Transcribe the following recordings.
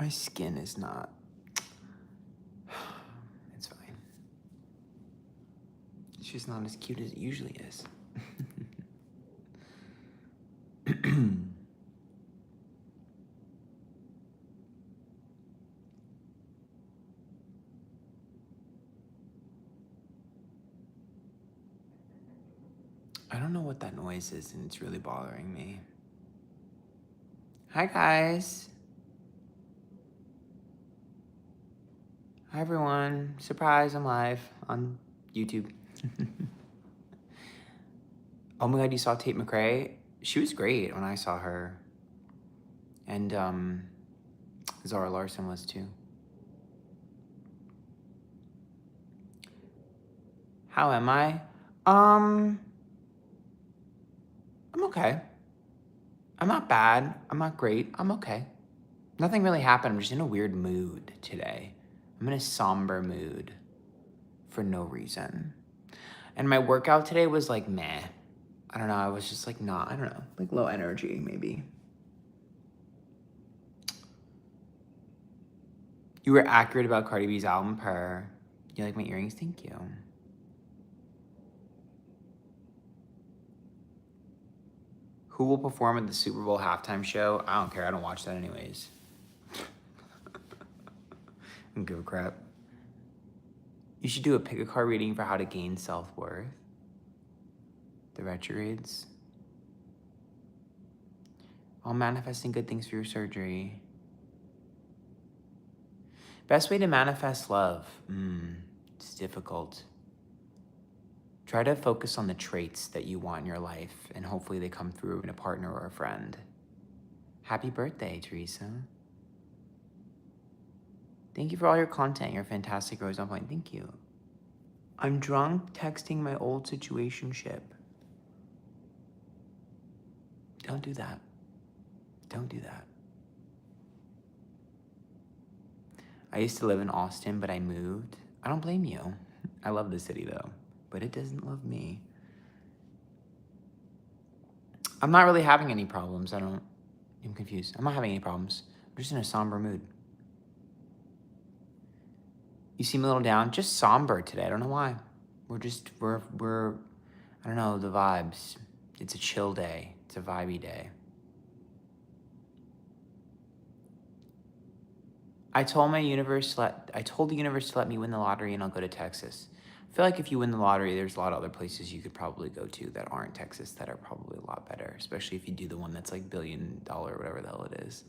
My skin is not... It's fine. It's just not as cute as it usually is. I don't know what that noise is, and it's really bothering me. Hi, guys. Hi, everyone. Surprise, I'm live on YouTube. Oh my God, you saw Tate McRae? She was great when I saw her. And Zara Larson was too. How am I? I'm okay. I'm not bad. I'm not great. I'm okay. Nothing really happened. I'm just in a weird mood today. I'm in a somber mood for no reason. And my workout today was like meh. I don't know. I was just like not, I don't know, like low energy maybe. You were accurate about Cardi B's album, Per. You like my earrings? Thank you. Who will perform at the Super Bowl halftime show? I don't care. I don't watch that anyways. I don't give a crap. You should do a pick a card reading for how to gain self-worth. The retrogrades. All manifesting good things for your surgery. Best way to manifest love. It's difficult. Try to focus on the traits that you want in your life, and hopefully they come through in a partner or a friend. Happy birthday, Teresa. Thank you for all your content. You're fantastic, Rose on Point. Thank you. I'm drunk texting my old situationship. Don't do that. Don't do that. I used to live in Austin, but I moved. I don't blame you. I love the city though, but it doesn't love me. I'm not really having any problems. I'm confused. I'm not having any problems. I'm just in a somber mood. You seem a little down, just somber today. I don't know why. We're, I don't know, the vibes. It's a chill day. It's a vibey day. I told the universe to let me win the lottery and I'll go to Texas. I feel like if you win the lottery, there's a lot of other places you could probably go to that aren't Texas that are probably a lot better, especially if you do the one that's like $1 billion or whatever the hell it is.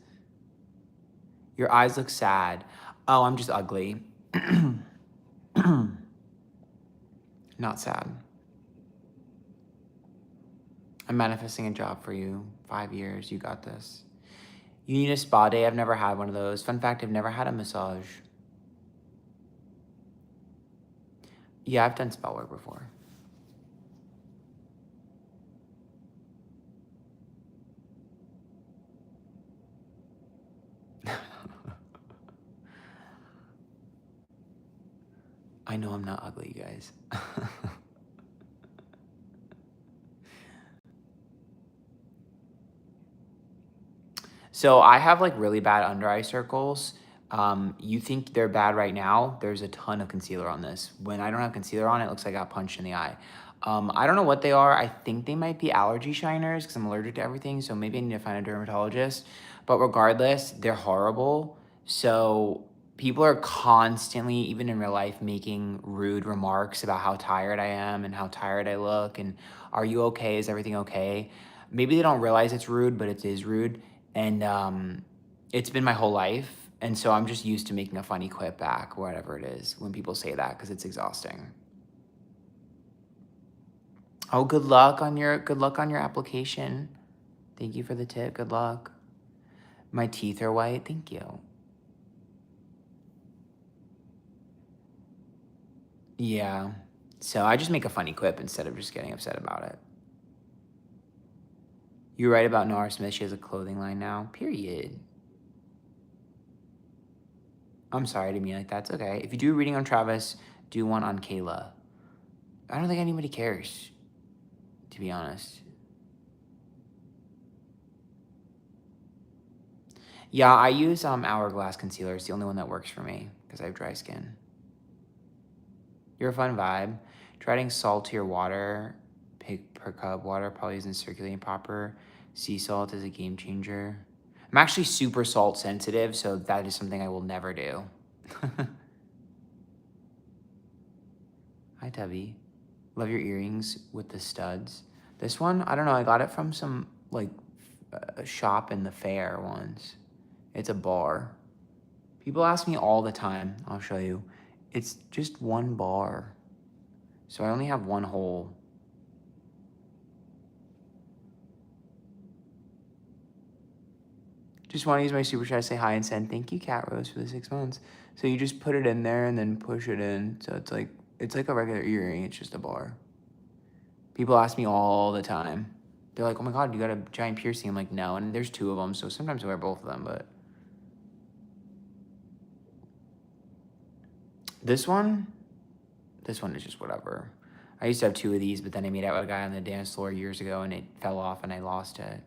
Your eyes look sad. Oh, I'm just ugly. Not sad. I'm manifesting a job for you. 5 years, you got this. You need a spa day. I've never had one of those. Fun fact, I've never had a massage. Yeah, I've done spa work before. I know I'm not ugly, you guys. So I have like really bad under eye circles. You think they're bad right now, there's a ton of concealer on this. When I don't have concealer on, it looks like I got punched in the eye. I don't know what they are. I think they might be allergy shiners because I'm allergic to everything. So maybe I need to find a dermatologist. But regardless, they're horrible. So people are constantly, even in real life, making rude remarks about how tired I am and how tired I look. And are you okay? Is everything okay? Maybe they don't realize it's rude, but it is rude. And it's been my whole life. And so I'm just used to making a funny quip back, whatever it is, when people say that, because it's exhausting. Oh, good luck on your application. Thank you for the tip. Good luck. My teeth are white. Thank you. Yeah. So I just make a funny quip instead of just getting upset about it. You're right about Nora Smith. She has a clothing line now. Period. I'm sorry to be like that. It's okay. If you do a reading on Travis, do one on Kayla. I don't think anybody cares, to be honest. Yeah, I use Hourglass concealer. It's the only one that works for me because I have dry skin. You're a fun vibe. Try adding salt to your water. Pick per cup. Water probably isn't circulating proper. Sea salt is a game changer. I'm actually super salt sensitive, so that is something I will never do. Hi, Tubby. Love your earrings with the studs. This one, I don't know. I got it from some like a shop in the fair once. It's a bar. People ask me all the time. I'll show you. It's just one bar. So I only have one hole. Just want to use my super chat to say hi and send thank you, Cat Rose, for the 6 months. So you just put it in there and then push it in. So it's like a regular earring. It's just a bar. People ask me all the time. They're like, oh my God, you got a giant piercing. I'm like, no. And there's 2 of them. So sometimes I wear both of them. But this one is just whatever. I used to have 2 of these, but then I made out with a guy on the dance floor years ago and it fell off and I lost it.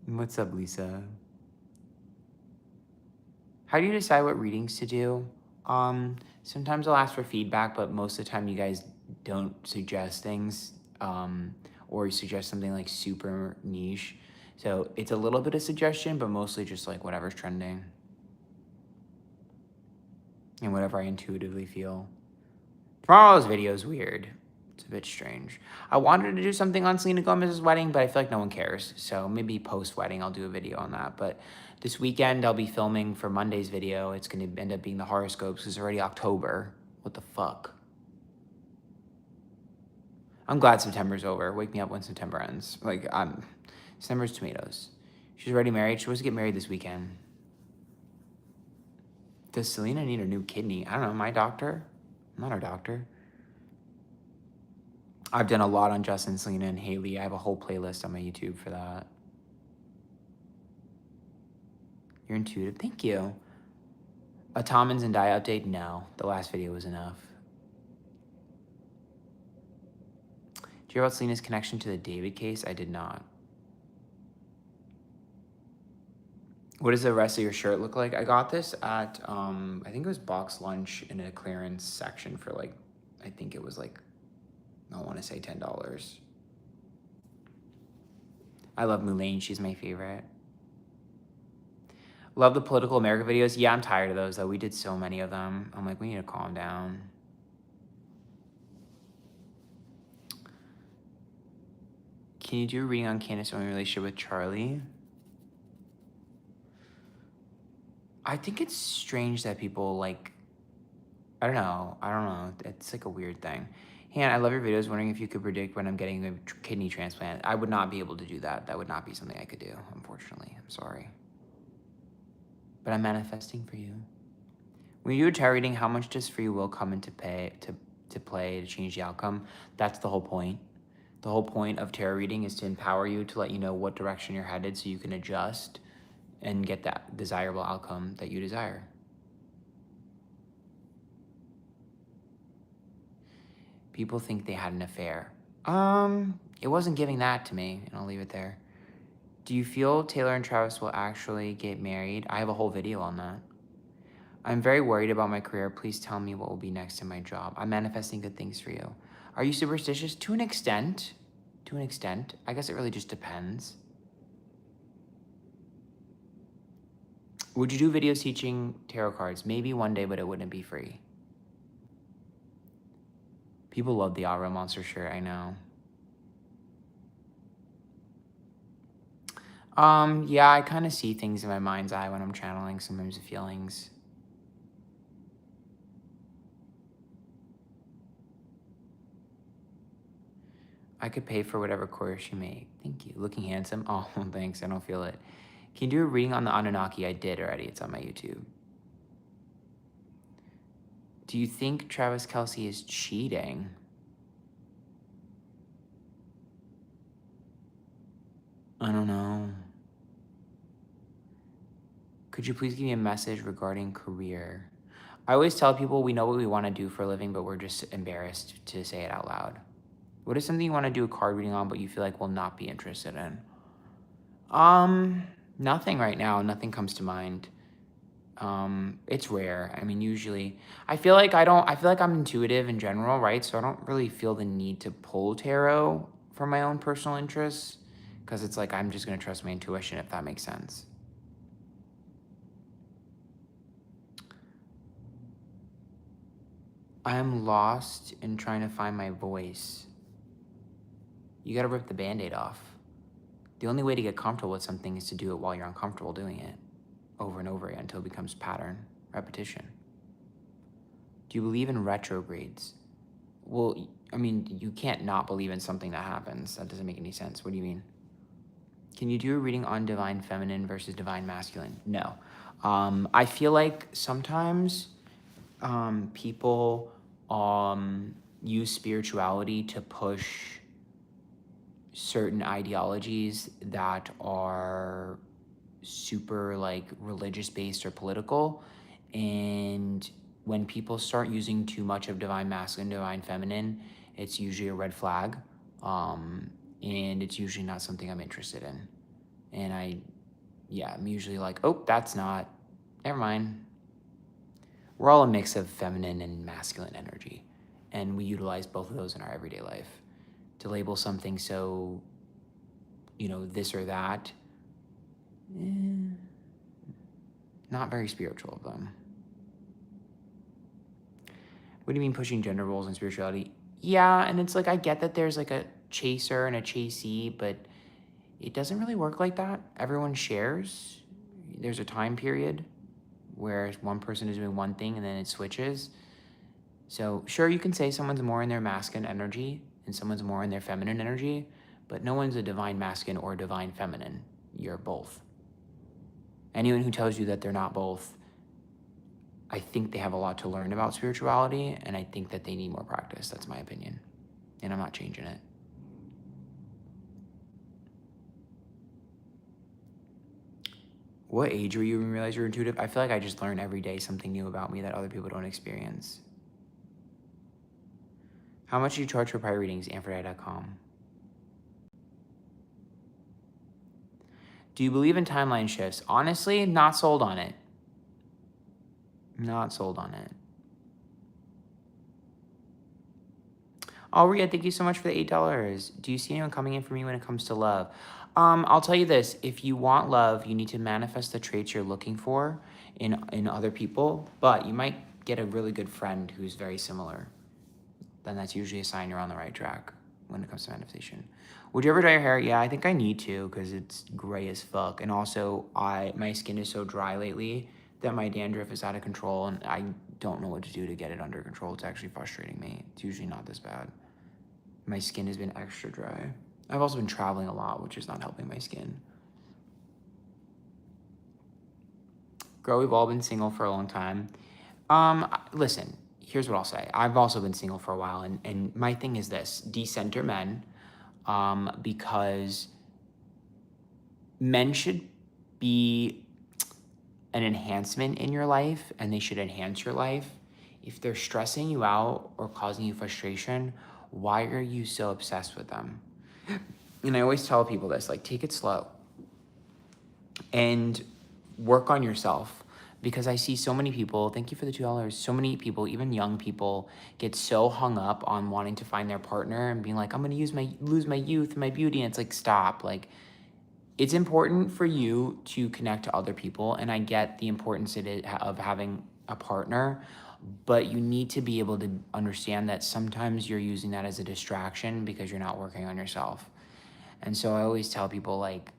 What's up, Lisa? How do you decide what readings to do? Sometimes I'll ask for feedback, but most of the time you guys don't suggest things, or you suggest something like super niche. So it's a little bit of suggestion, but mostly just like whatever's trending and whatever I intuitively feel. Tomorrow's video is weird. It's a bit strange. I wanted to do something on Selena Gomez's wedding, but I feel like no one cares. So maybe post-wedding I'll do a video on that. But this weekend I'll be filming for Monday's video. It's going to end up being the horoscopes because it's already October. What the fuck? I'm glad September's over. Wake me up when September ends. September's tomatoes. She's already married. She was to get married this weekend. Does Selena need a new kidney? I don't know. My doctor? I'm not her doctor. I've done a lot on Justin, Selena, and Haley. I have a whole playlist on my YouTube for that. You're intuitive. Thank you. A Tom and Zendaya update? No. The last video was enough. Did you hear about Selena's connection to the David case? I did not. What does the rest of your shirt look like? I got this at, I think it was Box Lunch in a clearance section for I think it was I want to say $10. I love Moulane. She's my favorite. Love the Political America videos. Yeah, I'm tired of those, though. We did so many of them. I'm like, we need to calm down. Can you do a reading on Candace's own relationship with Charlie? I think it's strange that people, I don't know. It's like a weird thing. Han, I love your videos. Wondering if you could predict when I'm getting a kidney transplant. I would not be able to do that. That would not be something I could do, unfortunately. I'm sorry. But I'm manifesting for you. When you do a tarot reading, how much does free will come into play to change the outcome? That's the whole point. The whole point of tarot reading is to empower you, to let you know what direction you're headed so you can adjust and get that desirable outcome that you desire. People think they had an affair. It wasn't giving that to me, and I'll leave it there. Do you feel Taylor and Travis will actually get married? I have a whole video on that. I'm very worried about my career. Please tell me what will be next in my job. I'm manifesting good things for you. Are you superstitious? To an extent. To an extent. I guess it really just depends. Would you do videos teaching tarot cards? Maybe one day, but it wouldn't be free. People love the Aura Monster shirt, I know. Yeah, I kind of see things in my mind's eye when I'm channeling, sometimes the feelings. I could pay for whatever course you make. Thank you. Looking handsome? Oh, thanks. I don't feel it. Can you do a reading on the Anunnaki? I did already. It's on my YouTube. Do you think Travis Kelce is cheating? I don't know. Could you please give me a message regarding career? I always tell people we know what we want to do for a living, but we're just embarrassed to say it out loud. What is something you want to do a card reading on, but you feel like will not be interested in? Nothing right now. Nothing comes to mind. It's rare. I mean, usually I feel like I'm intuitive in general, right? So I don't really feel the need to pull tarot for my own personal interests because it's like I'm just going to trust my intuition, if that makes sense. I am lost in trying to find my voice. You got to rip the Band-Aid off. The only way to get comfortable with something is to do it while you're uncomfortable doing it over and over again until it becomes pattern, repetition. Do you believe in retrogrades? Well, I mean, you can't not believe in something that happens. That doesn't make any sense. What do you mean? Can you do a reading on divine feminine versus divine masculine? No. I feel like sometimes people use spirituality to push certain ideologies that are super like religious based or political, and when people start using too much of divine masculine, divine feminine, it's usually a red flag, and it's usually not something I'm interested in. And I'm usually like, oh, that's not, never mind. We're all a mix of feminine and masculine energy, and we utilize both of those in our everyday life. To label something so, this or that, not very spiritual of them. What do you mean pushing gender roles and spirituality? Yeah, and it's like I get that there's like a chaser and a chasee, but it doesn't really work like that. Everyone shares. There's a time period where one person is doing one thing and then it switches. So sure, you can say someone's more in their masculine energy and someone's more in their feminine energy, but no one's a divine masculine or divine feminine. You're both. Anyone who tells you that they're not both, I think they have a lot to learn about spirituality, and I think that they need more practice. That's my opinion, and I'm not changing it. What age were you when you realized you're intuitive? I feel like I just learn every day something new about me that other people don't experience. How much do you charge for private readings? Antphrodite.com. Do you believe in timeline shifts? Honestly, not sold on it. Not sold on it. Alria, thank you so much for the $8. Do you see anyone coming in for me when it comes to love? I'll tell you this. If you want love, you need to manifest the traits you're looking for in other people, but you might get a really good friend who's very similar. Then that's usually a sign you're on the right track when it comes to manifestation. Would you ever dye your hair? Yeah, I think I need to because it's gray as fuck. And also, my skin is so dry lately that my dandruff is out of control, and I don't know what to do to get it under control. It's actually frustrating me. It's usually not this bad. My skin has been extra dry. I've also been traveling a lot, which is not helping my skin. Girl, we've all been single for a long time. Listen, here's what I'll say. I've also been single for a while, and my thing is this: decenter men, because men should be an enhancement in your life, and they should enhance your life. If they're stressing you out or causing you frustration, why are you so obsessed with them? And I always tell people this, like, take it slow and work on yourself, because I see so many people, thank you for the $2, so many people, even young people, get so hung up on wanting to find their partner and being like, I'm gonna lose my youth and my beauty, and it's like, stop. Like, it's important for you to connect to other people, and I get the importance of having a partner, but you need to be able to understand that sometimes you're using that as a distraction because you're not working on yourself. And so I always tell people, like,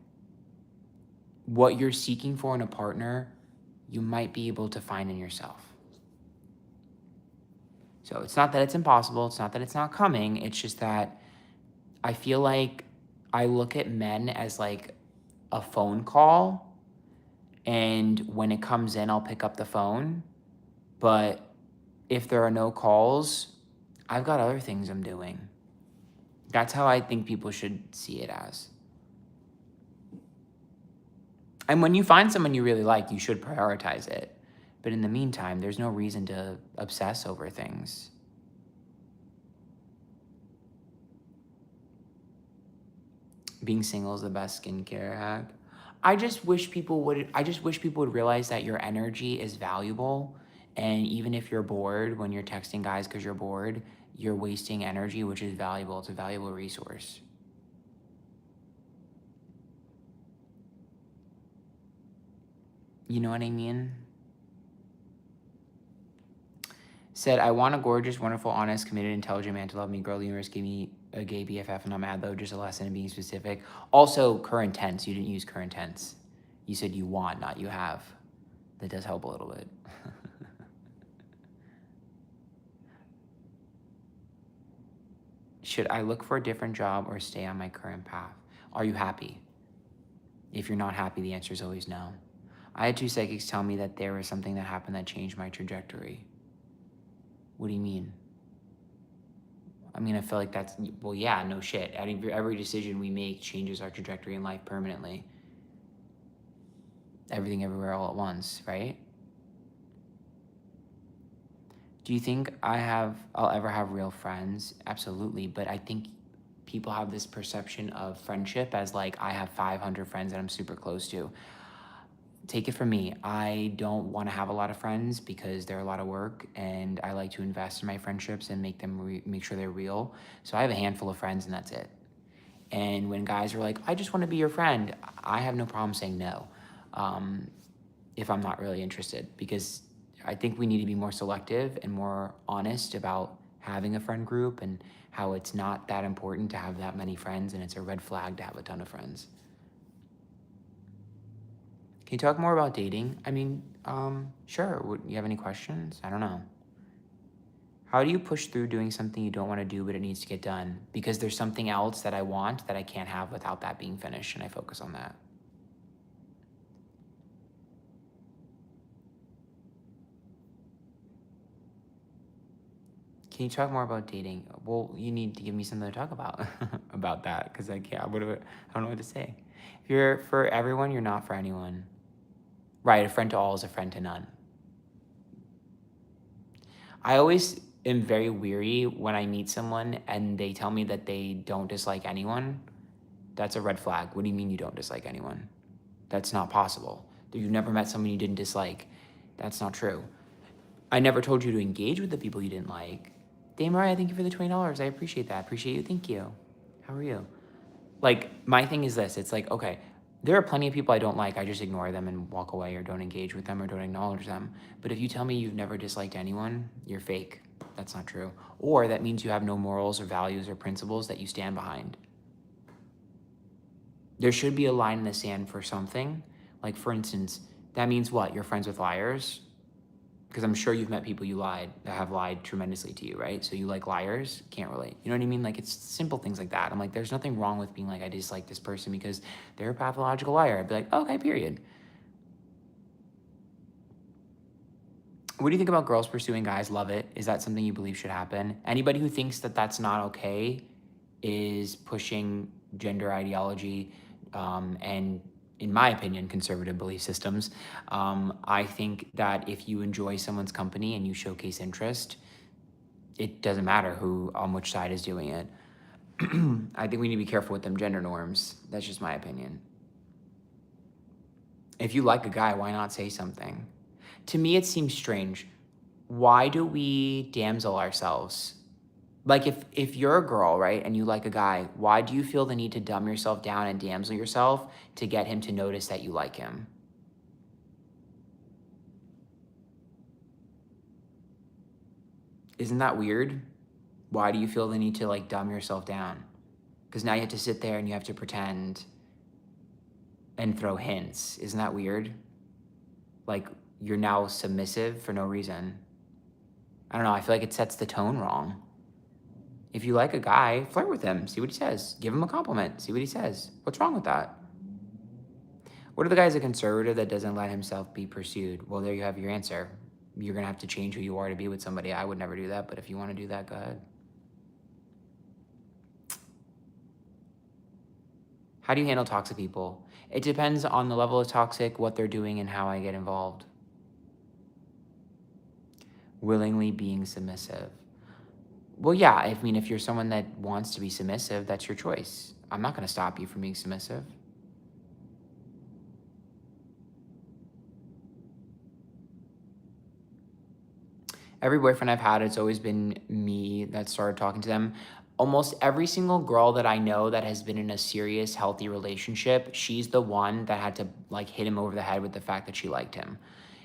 what you're seeking for in a partner, you might be able to find in yourself. So it's not that it's impossible. It's not that it's not coming. It's just that I feel like I look at men as like a phone call, and when it comes in, I'll pick up the phone. But if there are no calls, I've got other things I'm doing. That's how I think people should see it as. And when you find someone you really like, you should prioritize it, But in the meantime, there's no reason to obsess over things. Being single is the best skincare hack. I just wish people would realize that your energy is valuable. And even if you're bored when you're texting guys because you're bored, you're wasting energy, which is valuable. It's a valuable resource. You know what I mean? Said, I want a gorgeous, wonderful, honest, committed, intelligent man to love me. Girl, the universe gave me a gay BFF, and I'm mad though. Just a lesson in being specific. Also, current tense. You didn't use current tense. You said you want, not you have. That does help a little bit. Should I look for a different job or stay on my current path? Are you happy? If you're not happy, the answer is always no. I had 2 psychics tell me that there was something that happened that changed my trajectory. What do you mean? I mean, I feel like that's, well, yeah, no shit. Every decision we make changes our trajectory in life permanently. Everything, everywhere, all at once, right? Do you think I'll ever have real friends? Absolutely, but I think people have this perception of friendship as like, I have 500 friends that I'm super close to. Take it from me, I don't want to have a lot of friends because they're a lot of work, and I like to invest in my friendships and make sure they're real. So I have a handful of friends and that's it. And when guys are like, I just want to be your friend, I have no problem saying no, if I'm not really interested, because I think we need to be more selective and more honest about having a friend group and how it's not that important to have that many friends, and it's a red flag to have a ton of friends. Can you talk more about dating? I mean, sure. Would you have any questions? I don't know. How do you push through doing something you don't want to do, but it needs to get done? Because there's something else that I want that I can't have without that being finished, and I focus on that. Can you talk more about dating? Well, you need to give me something to talk about about that, because I can't. I don't know what to say. If you're for everyone, you're not for anyone. Right, a friend to all is a friend to none. I always am very weary when I meet someone and they tell me that they don't dislike anyone. That's a red flag. What do you mean you don't dislike anyone? That's not possible. You've never met someone you didn't dislike. That's not true. I never told you to engage with the people you didn't like. Dame Mariah, thank you for the $20. I appreciate that. Appreciate you. Thank you. How are you? Like, my thing is this. It's like, okay, there are plenty of people I don't like. I just ignore them and walk away, or don't engage with them, or don't acknowledge them. But if you tell me you've never disliked anyone, you're fake. That's not true. Or that means you have no morals or values or principles that you stand behind. There should be a line in the sand for something. Like, for instance, that means what? You're friends with liars? Because I'm sure you've met people that have lied tremendously to you, right? So you like liars? Can't relate. You know what I mean? Like, it's simple things like that. I'm like, there's nothing wrong with being like, I dislike this person because they're a pathological liar. I'd be like, okay, period. What do you think about girls pursuing guys? Love it. Is that something you believe should happen? Anybody who thinks that that's not okay is pushing gender ideology, and, in my opinion, conservative belief systems. I think that if you enjoy someone's company and you showcase interest, it doesn't matter who on which side is doing it. I think we need to be careful with them gender norms. That's just my opinion. If you like a guy, why not say something? To me, it seems strange. Why do we damsel ourselves? Like, if you're a girl, right, and you like a guy, why do you feel the need to dumb yourself down and damsel yourself to get him to notice that you like him? Isn't that weird? Why do you feel the need to, like, dumb yourself down? Because now you have to sit there and you have to pretend and throw hints. Isn't that weird? Like, you're now submissive for no reason. I don't know. I feel like it sets the tone wrong. If you like a guy, flirt with him. See what he says. Give him a compliment. See what he says. What's wrong with that? What if the guy's a conservative that doesn't let himself be pursued? Well, there you have your answer. You're going to have to change who you are to be with somebody. I would never do that, but if you want to do that, go ahead. How do you handle toxic people? It depends on the level of toxic, what they're doing, and how I get involved. Willingly being submissive. Well, yeah, I mean, if you're someone that wants to be submissive, that's your choice. I'm not going to stop you from being submissive. Every boyfriend I've had, it's always been me that started talking to them. Almost every single girl that I know that has been in a serious, healthy relationship, she's the one that had to like hit him over the head with the fact that she liked him.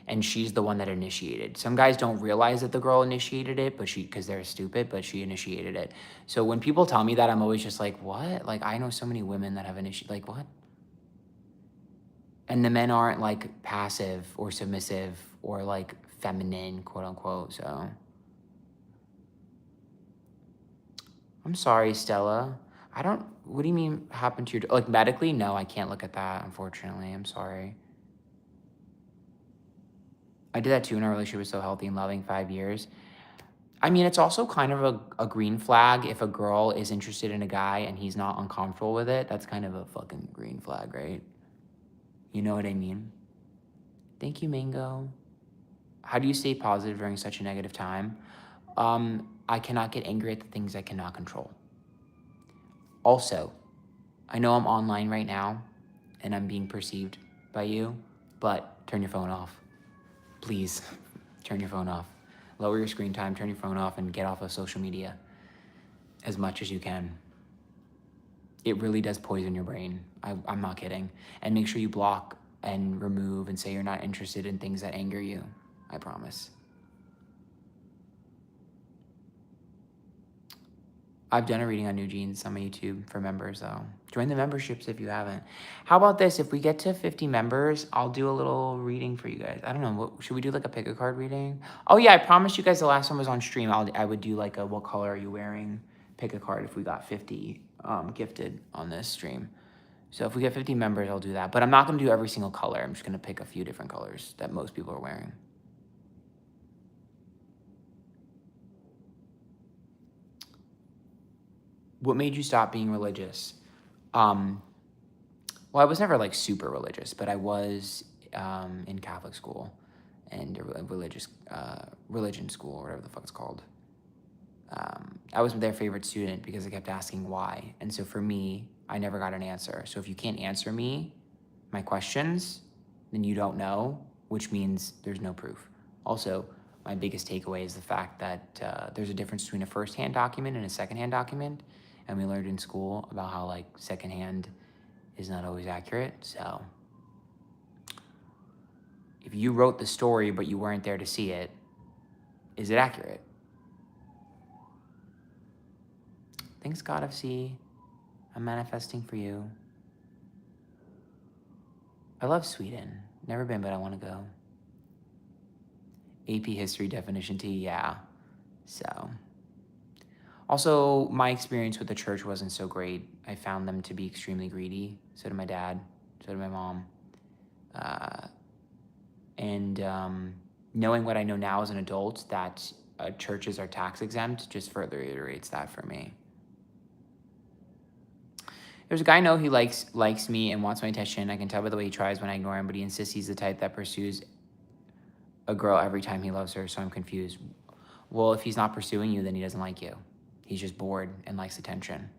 And she's the one that initiated. Some guys don't realize that the girl initiated it, but because they're stupid, but she initiated it. So when people tell me that, I'm always just like, what? Like, I know so many women that have initiated, like, what? And the men aren't like passive or submissive or like feminine, quote unquote. So I'm sorry, Stella. I don't, what do you mean happened to your, like medically? No, I can't look at that, unfortunately. I'm sorry. I did that too when our relationship was so healthy and loving, 5 years. I mean, it's also kind of a green flag if a girl is interested in a guy and he's not uncomfortable with it. That's kind of a fucking green flag, right? You know what I mean? Thank you, Mango. How do you stay positive during such a negative time? I cannot get angry at the things I cannot control. Also, I know I'm online right now and I'm being perceived by you, but turn your phone off. Please, turn your phone off. Lower your screen time, turn your phone off, and get off of social media as much as you can. It really does poison your brain. I'm not kidding. And make sure you block and remove and say you're not interested in things that anger you. I promise. I've done a reading on New Jeans on my YouTube for members, though. Join the memberships if you haven't. How about this? If we get to 50 members, I'll do a little reading for you guys. I don't know. Should we do like a pick a card reading? Oh, yeah. I promised you guys the last one was on stream. I would do like a what color are you wearing pick a card if we got 50 gifted on this stream. So if we get 50 members, I'll do that. But I'm not going to do every single color. I'm just going to pick a few different colors that most people are wearing. What made you stop being religious? Well, I was never like super religious, but I was in Catholic school and a religious religion school or whatever the fuck it's called. I was their favorite student because I kept asking why. And so for me, I never got an answer. So if you can't answer me, my questions, then you don't know, which means there's no proof. Also, my biggest takeaway is the fact that there's a difference between a first-hand document and a second-hand document. And we learned in school about how like second-hand is not always accurate. So if you wrote the story but you weren't there to see it, is it accurate? Thanks, God of Sea. I'm manifesting for you. I love Sweden. Never been, but I want to go. AP History Definition T, yeah. So, also, my experience with the church wasn't so great. I found them to be extremely greedy. So did my dad. So did my mom. And knowing what I know now as an adult, that churches are tax exempt, just further reiterates that for me. There's a guy I know he likes me and wants my attention. I can tell by the way he tries when I ignore him, but he insists he's the type that pursues a girl every time he loves her, so I'm confused. Well, if he's not pursuing you, then he doesn't like you. He's just bored and likes attention.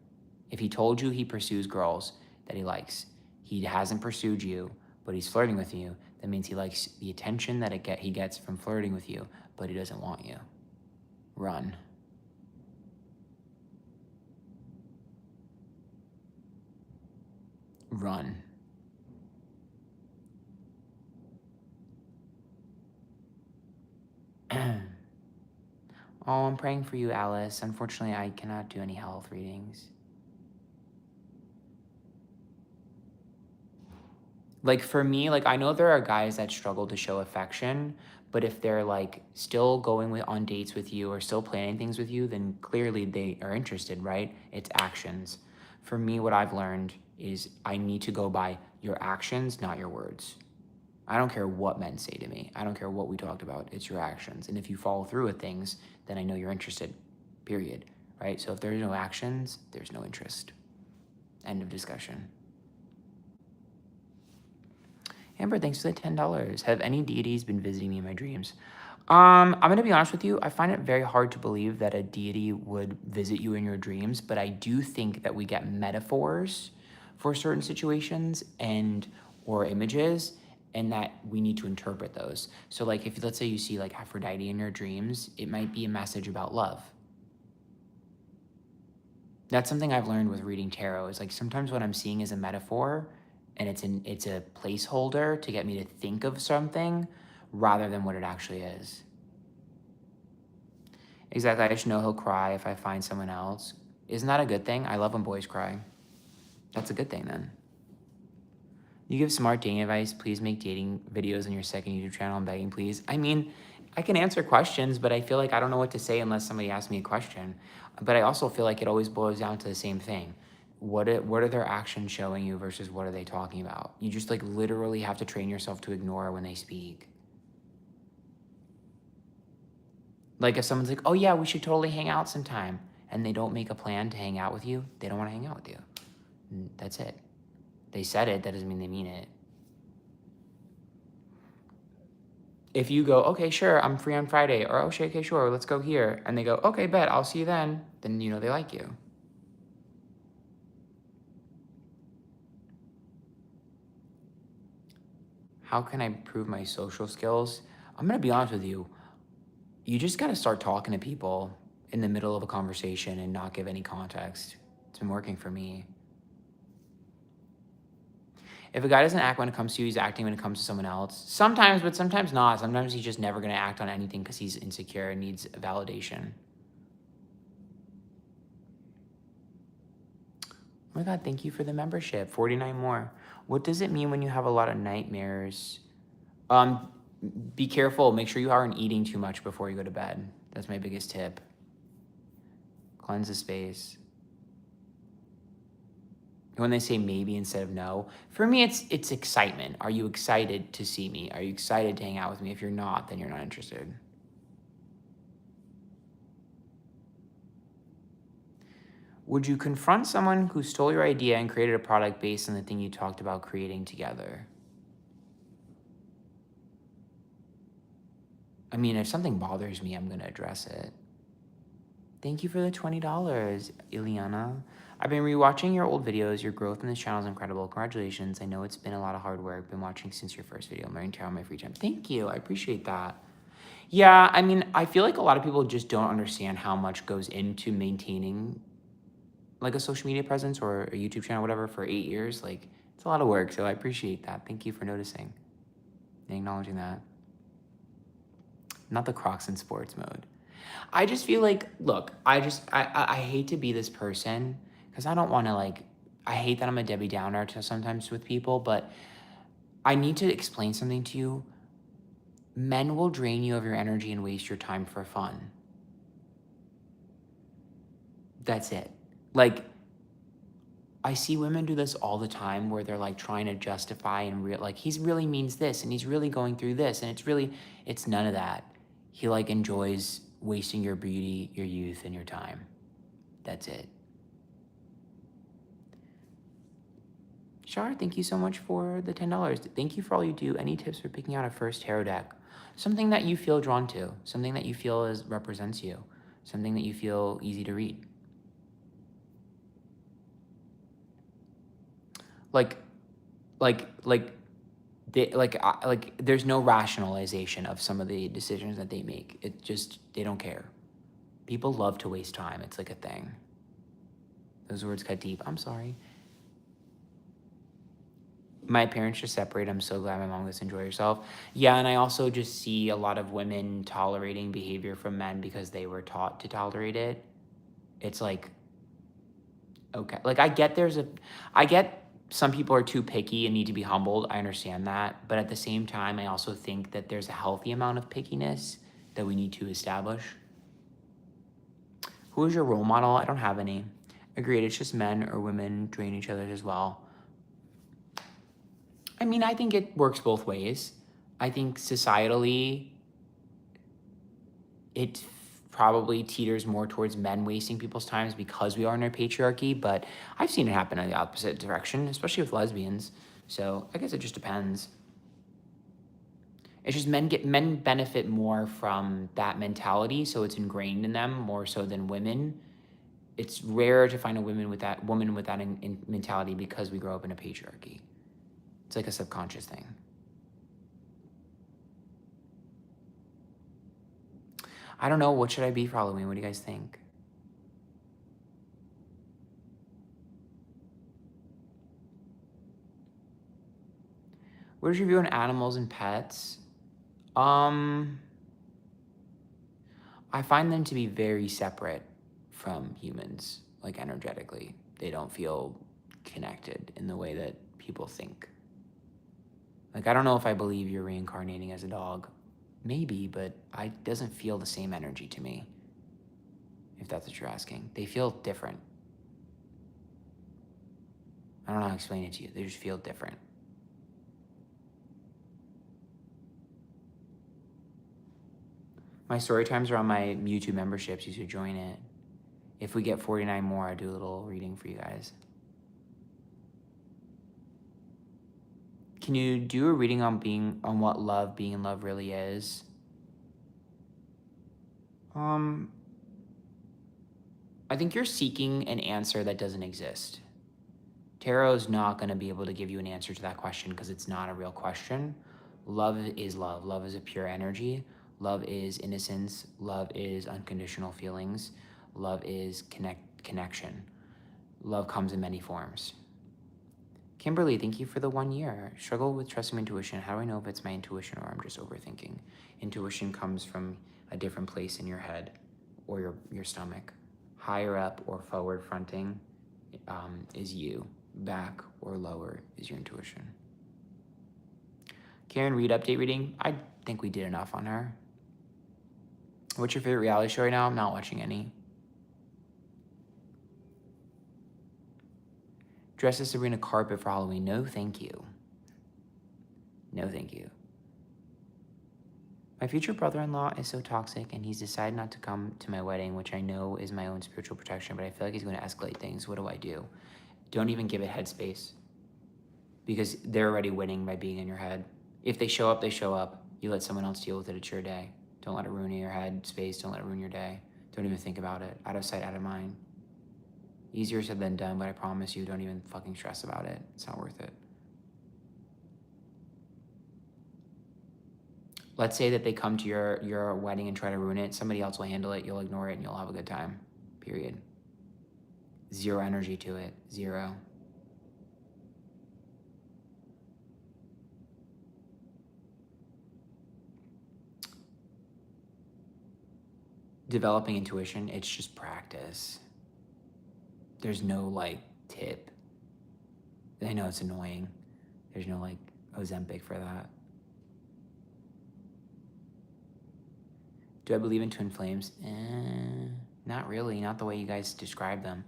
If he told you he pursues girls that he likes, he hasn't pursued you, but he's flirting with you, that means he likes the attention that he gets from flirting with you, but he doesn't want you. Run. Run. Oh, I'm praying for you, Alice. Unfortunately, I cannot do any health readings. Like for me, like I know there are guys that struggle to show affection, but if they're like still going on dates with you or still planning things with you, then clearly they are interested, right? It's actions. For me, what I've learned is I need to go by your actions, not your words. I don't care what men say to me. I don't care what we talked about. It's your actions. And if you follow through with things, then I know you're interested, period, right? So if there's no actions, there's no interest. End of discussion. Amber, thanks for the $10. Have any deities been visiting me in my dreams? I'm gonna be honest with you. I find it very hard to believe that a deity would visit you in your dreams, but I do think that we get metaphors for certain situations and or images, and that we need to interpret those. So, like, if let's say you see like Aphrodite in your dreams, it might be a message about love. That's something I've learned with reading tarot. Is like sometimes what I'm seeing is a metaphor, and it's a placeholder to get me to think of something rather than what it actually is. Exactly. I just know he'll cry if I find someone else. Isn't that a good thing? I love when boys cry. That's a good thing then. You give smart dating advice. Please make dating videos on your second YouTube channel. I'm begging, please. I mean, I can answer questions, but I feel like I don't know what to say unless somebody asks me a question. But I also feel like it always boils down to the same thing. What are their actions showing you versus what are they talking about? You just like literally have to train yourself to ignore when they speak. Like if someone's like, oh yeah, we should totally hang out sometime, and they don't make a plan to hang out with you, they don't want to hang out with you. And that's it. They said it, that doesn't mean they mean it. If you go, okay, sure, I'm free on Friday, or oh, okay, sure, let's go here, and they go, okay, bet, I'll see you then you know they like you. How can I improve my social skills? I'm gonna be honest with you. You just gotta start talking to people in the middle of a conversation and not give any context. It's been working for me. If a guy doesn't act when it comes to you, he's acting when it comes to someone else. Sometimes, but sometimes not. Sometimes he's just never going to act on anything because he's insecure and needs validation. Oh my God, thank you for the membership. 49 more. What does it mean when you have a lot of nightmares? Be careful. Make sure you aren't eating too much before you go to bed. That's my biggest tip. Cleanse the space. When they say maybe instead of no, for me, it's excitement. Are you excited to see me? Are you excited to hang out with me? If you're not, then you're not interested. Would you confront someone who stole your idea and created a product based on the thing you talked about creating together? I mean, if something bothers me, I'm going to address it. Thank you for the $20, Ileana. I've been rewatching your old videos. Your growth in this channel is incredible. Congratulations. I know it's been a lot of hard work. Been watching since your first video. I'm learning tarot on my free time. Thank you. I appreciate that. Yeah, I mean, I feel like a lot of people just don't understand how much goes into maintaining like a social media presence or a YouTube channel, whatever, for 8 years. Like, it's a lot of work. So I appreciate that. Thank you for noticing and acknowledging that. Not the Crocs in sports mode. I just feel like, look, I hate to be this person because I don't want to like, I hate that I'm a Debbie Downer to sometimes with people, but I need to explain something to you. Men will drain you of your energy and waste your time for fun. That's it. Like, I see women do this all the time where they're like trying to justify and like, he's really means this and he's really going through this. And it's none of that. He like enjoys wasting your beauty, your youth, and your time. That's it. Shar, thank you so much for the $10. Thank you for all you do. Any tips for picking out a first tarot deck? Something that you feel drawn to, something that you feel represents you, something that you feel easy to read. Like there's no rationalization of some of the decisions that they make. It just, they don't care. People love to waste time. It's like a thing. Those words cut deep. I'm sorry. My parents just separated. I'm so glad my mom gets to enjoy herself. Yeah, and I also just see a lot of women tolerating behavior from men because they were taught to tolerate it. It's like, okay. Like, I get some people are too picky and need to be humbled. I understand that. But at the same time, I also think that there's a healthy amount of pickiness that we need to establish. Who is your role model? I don't have any. Agreed, it's just men or women drain each other as well. I mean, I think it works both ways. I think societally, it probably teeters more towards men wasting people's times because we are in a patriarchy, but I've seen it happen in the opposite direction, especially with lesbians. So I guess it just depends. It's just men benefit more from that mentality, so it's ingrained in them more so than women. It's rare to find a woman with that mentality because we grow up in a patriarchy. It's like a subconscious thing. I don't know. What should I be for Halloween? What do you guys think? What is your view on animals and pets? I find them to be very separate from humans, like energetically. They don't feel connected in the way that people think. Like, I don't know if I believe you're reincarnating as a dog. Maybe, but it doesn't feel the same energy to me, if that's what you're asking. They feel different. I don't know how to explain it to you. They just feel different. My story times are on my YouTube memberships. You should join it. If we get 49 more, I do a little reading for you guys. Can you do a reading on what being in love really is? I think you're seeking an answer that doesn't exist. Tarot is not going to be able to give you an answer to that question because it's not a real question. Love is love. Love is a pure energy. Love is innocence. Love is unconditional feelings. Love is connection. Love comes in many forms. Kimberly, thank you for the 1 year. Struggle with trusting my intuition. How do I know if it's my intuition or I'm just overthinking? Intuition comes from a different place in your head or your stomach. Higher up or forward fronting is you. Back or lower is your intuition. Karen Reed update reading. I think we did enough on her. What's your favorite reality show right now? I'm not watching any. Dress as Sabrina Carpet for Halloween. No, thank you. No, thank you. My future brother-in-law is so toxic and he's decided not to come to my wedding, which I know is my own spiritual protection, but I feel like he's going to escalate things. What do I do? Don't even give it headspace because they're already winning by being in your head. If they show up, they show up. You let someone else deal with it. It's your day. Don't let it ruin your head space. Don't let it ruin your day. Don't even think about it. Out of sight, out of mind. Easier said than done, but I promise you, don't even fucking stress about it. It's not worth it. Let's say that they come to your wedding and try to ruin it. Somebody else will handle it. You'll ignore it and you'll have a good time. Period. Zero energy to it. Zero. Developing intuition, it's just practice. There's no like tip. I know it's annoying. There's no like Ozempic for that. Do I believe in twin flames? Not really, not the way you guys describe them.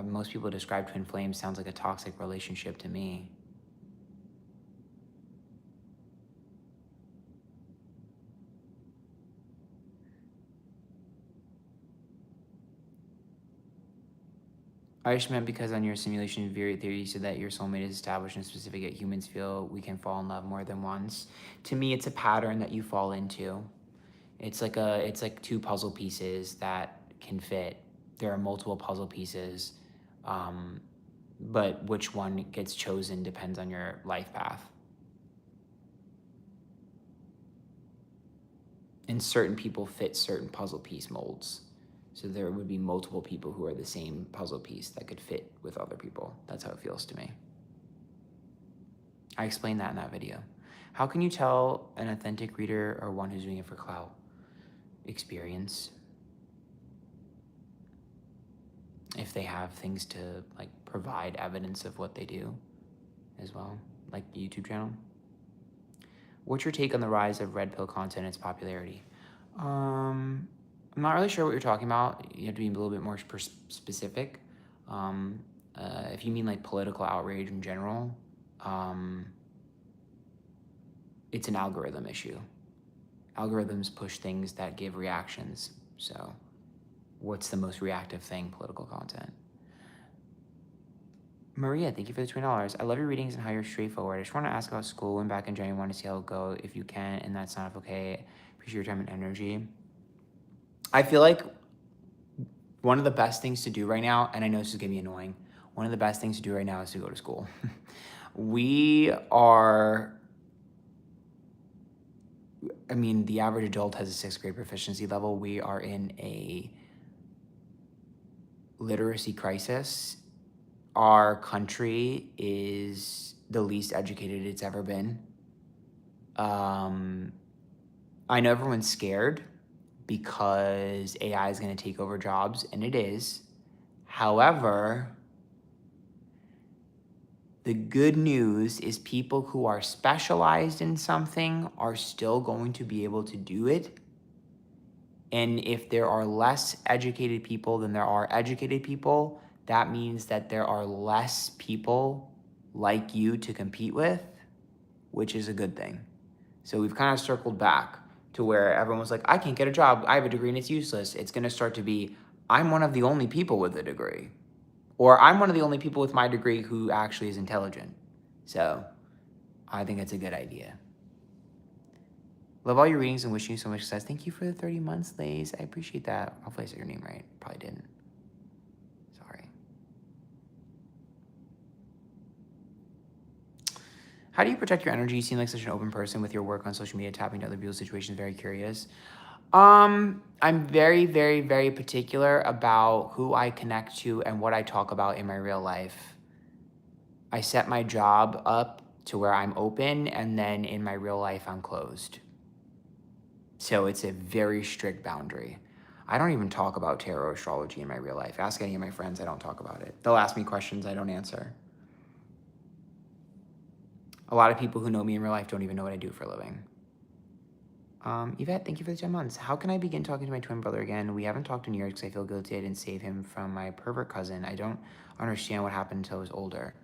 Most people describe twin flames sounds like a toxic relationship to me. I just meant because on your simulation theory, you said that your soulmate is established and specific, yet humans feel we can fall in love more than once. To me, it's a pattern that you fall into. It's like two puzzle pieces that can fit. There are multiple puzzle pieces, but which one gets chosen depends on your life path. And certain people fit certain puzzle piece molds. So there would be multiple people who are the same puzzle piece that could fit with other people. That's how it feels to me. I explained that in that video. How can you tell an authentic reader or one who's doing it for clout? Experience. If they have things to like provide evidence of what they do as well, like the YouTube channel. What's your take on the rise of red pill content and its popularity? I'm not really sure what you're talking about. You have to be a little bit more specific. If you mean like political outrage in general, it's an algorithm issue. Algorithms push things that give reactions. So what's the most reactive thing? Political content. Maria, thank you for the $20. I love your readings and how you're straightforward. I just want to ask about school. Went back in January, want to see how it go. If you can, and that's not okay. Appreciate your time and energy. I feel like one of the best things to do right now, and I know this is gonna be annoying, one of the best things to do right now is to go to school. We are, I mean, the average adult has a 6th grade proficiency level. We are in a literacy crisis. Our country is the least educated it's ever been. I know everyone's scared because AI is going to take over jobs, and it is. However, the good news is people who are specialized in something are still going to be able to do it. And if there are less educated people than there are educated people, that means that there are less people like you to compete with, which is a good thing. So we've kind of circled back to where everyone was like, I can't get a job, I have a degree and it's useless. It's gonna start to be, I'm one of the only people with a degree. Or I'm one of the only people with my degree who actually is intelligent. So I think it's a good idea. Love all your readings and wishing you so much success. Thank you for the 30 months, Lays. I appreciate that. Hopefully I said your name right. Probably didn't. Sorry. How do you protect your energy? You seem like such an open person with your work on social media, tapping to other people's situations. Very curious. I'm very, very, very particular about who I connect to and what I talk about in my real life. I set my job up to where I'm open, and then in my real life, I'm closed. So it's a very strict boundary. I don't even talk about tarot astrology in my real life. Ask any of my friends, I don't talk about it. They'll ask me questions I don't answer. A lot of people who know me in real life don't even know what I do for a living. Yvette, thank you for the 10 months. How can I begin talking to my twin brother again? We haven't talked in years because I feel guilty I didn't save him from my pervert cousin. I don't understand what happened until I was older.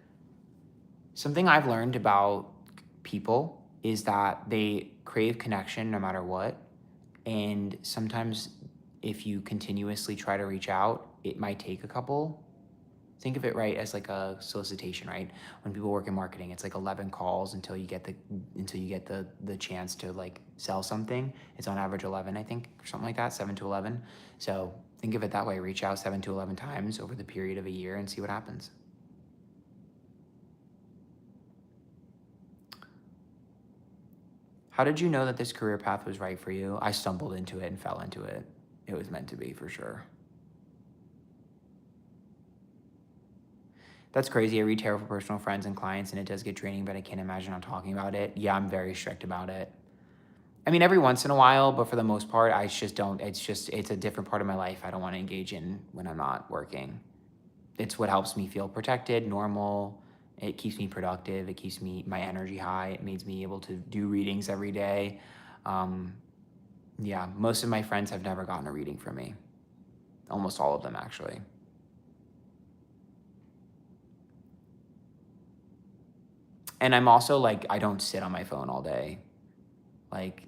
Something I've learned about people is that they crave connection no matter what. And sometimes if you continuously try to reach out, it might take a couple. Think of it, right, as like a solicitation, right? When people work in marketing, it's like 11 calls until you get the chance to like sell something. It's on average 11, I think, or something like that, 7 to 11. So think of it that way. Reach out 7 to 11 times over the period of a year and see what happens. How did you know that this career path was right for you? I stumbled into it and fell into it. It was meant to be, for sure. That's crazy. I read tarot for personal friends and clients, and it does get draining, but I can't imagine not talking about it. Yeah, I'm very strict about it. I mean, every once in a while, but for the most part, I just don't. It's a different part of my life I don't want to engage in when I'm not working. It's what helps me feel protected, normal. It keeps me productive. It keeps my energy high. It makes me able to do readings every day. Yeah, most of my friends have never gotten a reading from me. Almost all of them, actually. And I'm also like, I don't sit on my phone all day. Like,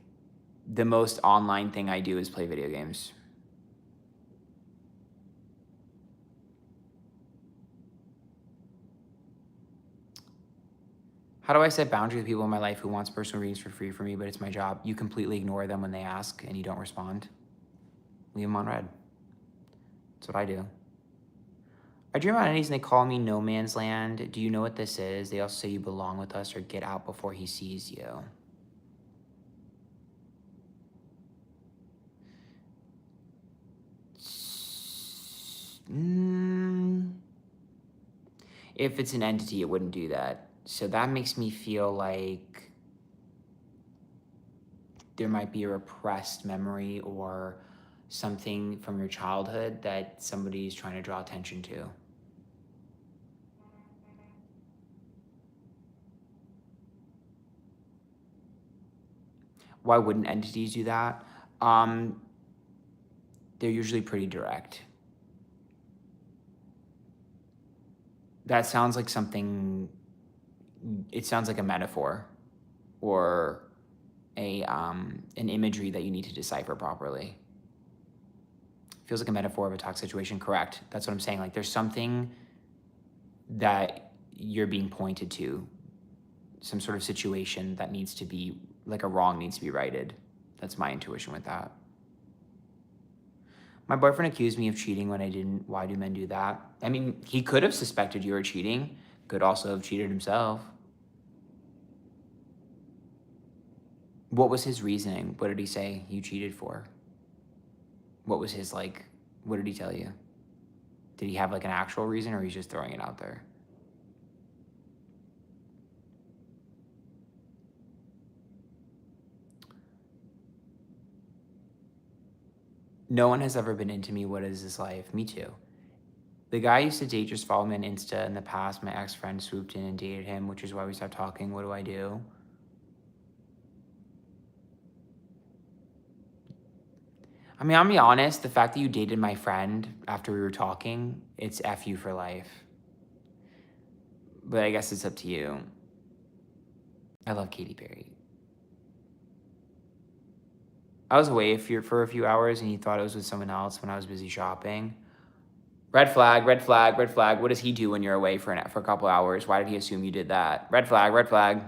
the most online thing I do is play video games. How do I set boundaries with people in my life who wants personal readings for free for me, but it's my job? You completely ignore them when they ask and you don't respond. Leave them on red. That's what I do. I dream about entities and they call me no man's land. Do you know what this is? They also say you belong with us or get out before he sees you. If it's an entity, it wouldn't do that. So that makes me feel like there might be a repressed memory or something from your childhood that somebody's trying to draw attention to. Why wouldn't entities do that? They're usually pretty direct. That sounds like something, it sounds like a metaphor or an imagery that you need to decipher properly. Feels like a metaphor of a toxic situation. Correct. That's what I'm saying. Like there's something that you're being pointed to some sort of situation that needs to be, like a wrong needs to be righted. That's my intuition with that. My boyfriend accused me of cheating when I didn't. Why do men do that? I mean, he could have suspected you were cheating, could also have cheated himself. What was his reasoning? What did he say you cheated for? What was his, like, what did he tell you? Did he have like an actual reason, or he's just throwing it out there? No one has ever been into me. What is this life? Me too. The guy I used to date just followed me on Insta in the past. My ex-friend swooped in and dated him, which is why we stopped talking. What do I do? I mean, I'll be honest, the fact that you dated my friend after we were talking, it's F you for life. But I guess it's up to you. I love Katy Perry. I was away for a few hours and he thought it was with someone else when I was busy shopping. Red flag, red flag, red flag. What does he do when you're away for a couple hours? Why did he assume you did that? Red flag, red flag.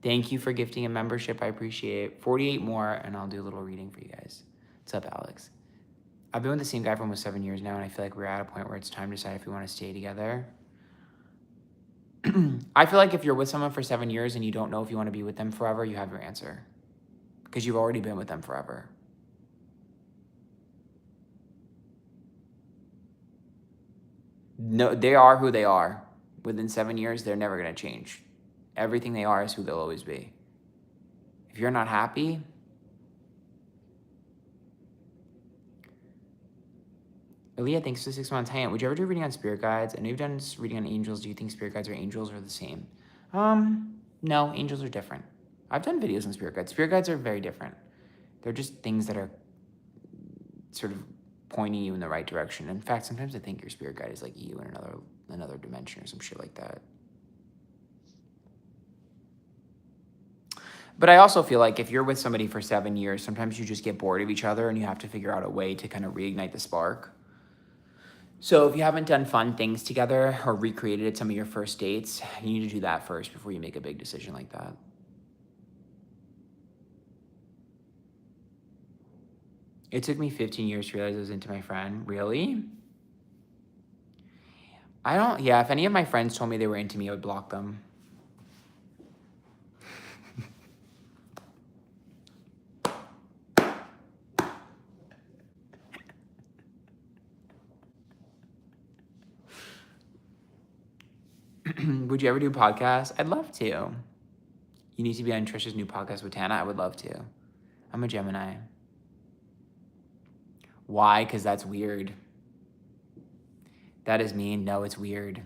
Thank you for gifting a membership. I appreciate it. 48 more and I'll do a little reading for you guys. What's up, Alex? I've been with the same guy for almost 7 years now, and I feel like we're at a point where it's time to decide if we want to stay together. I feel like if you're with someone for 7 years and you don't know if you want to be with them forever, you have your answer. Because you've already been with them forever. No, they are who they are. Within 7 years, they're never going to change. Everything they are is who they'll always be. If you're not happy, Aaliyah, thanks for the 6 months. Hey, would you ever do a reading on spirit guides? I know you've done reading on angels. Do you think spirit guides or angels are the same? No, angels are different. I've done videos on spirit guides. Spirit guides are very different. They're just things that are sort of pointing you in the right direction. In fact, sometimes I think your spirit guide is like you in another dimension or some shit like that. But I also feel like if you're with somebody for 7 years, sometimes you just get bored of each other and you have to figure out a way to kind of reignite the spark. So if you haven't done fun things together or recreated some of your first dates, you need to do that first before you make a big decision like that. It took me 15 years to realize I was into my friend. Really? Yeah, if any of my friends told me they were into me, I would block them. Would you ever do a podcast? I'd love to. You need to be on Trisha's new podcast with Tana? I would love to. I'm a Gemini. Why? Because that's weird. That is mean. No, it's weird.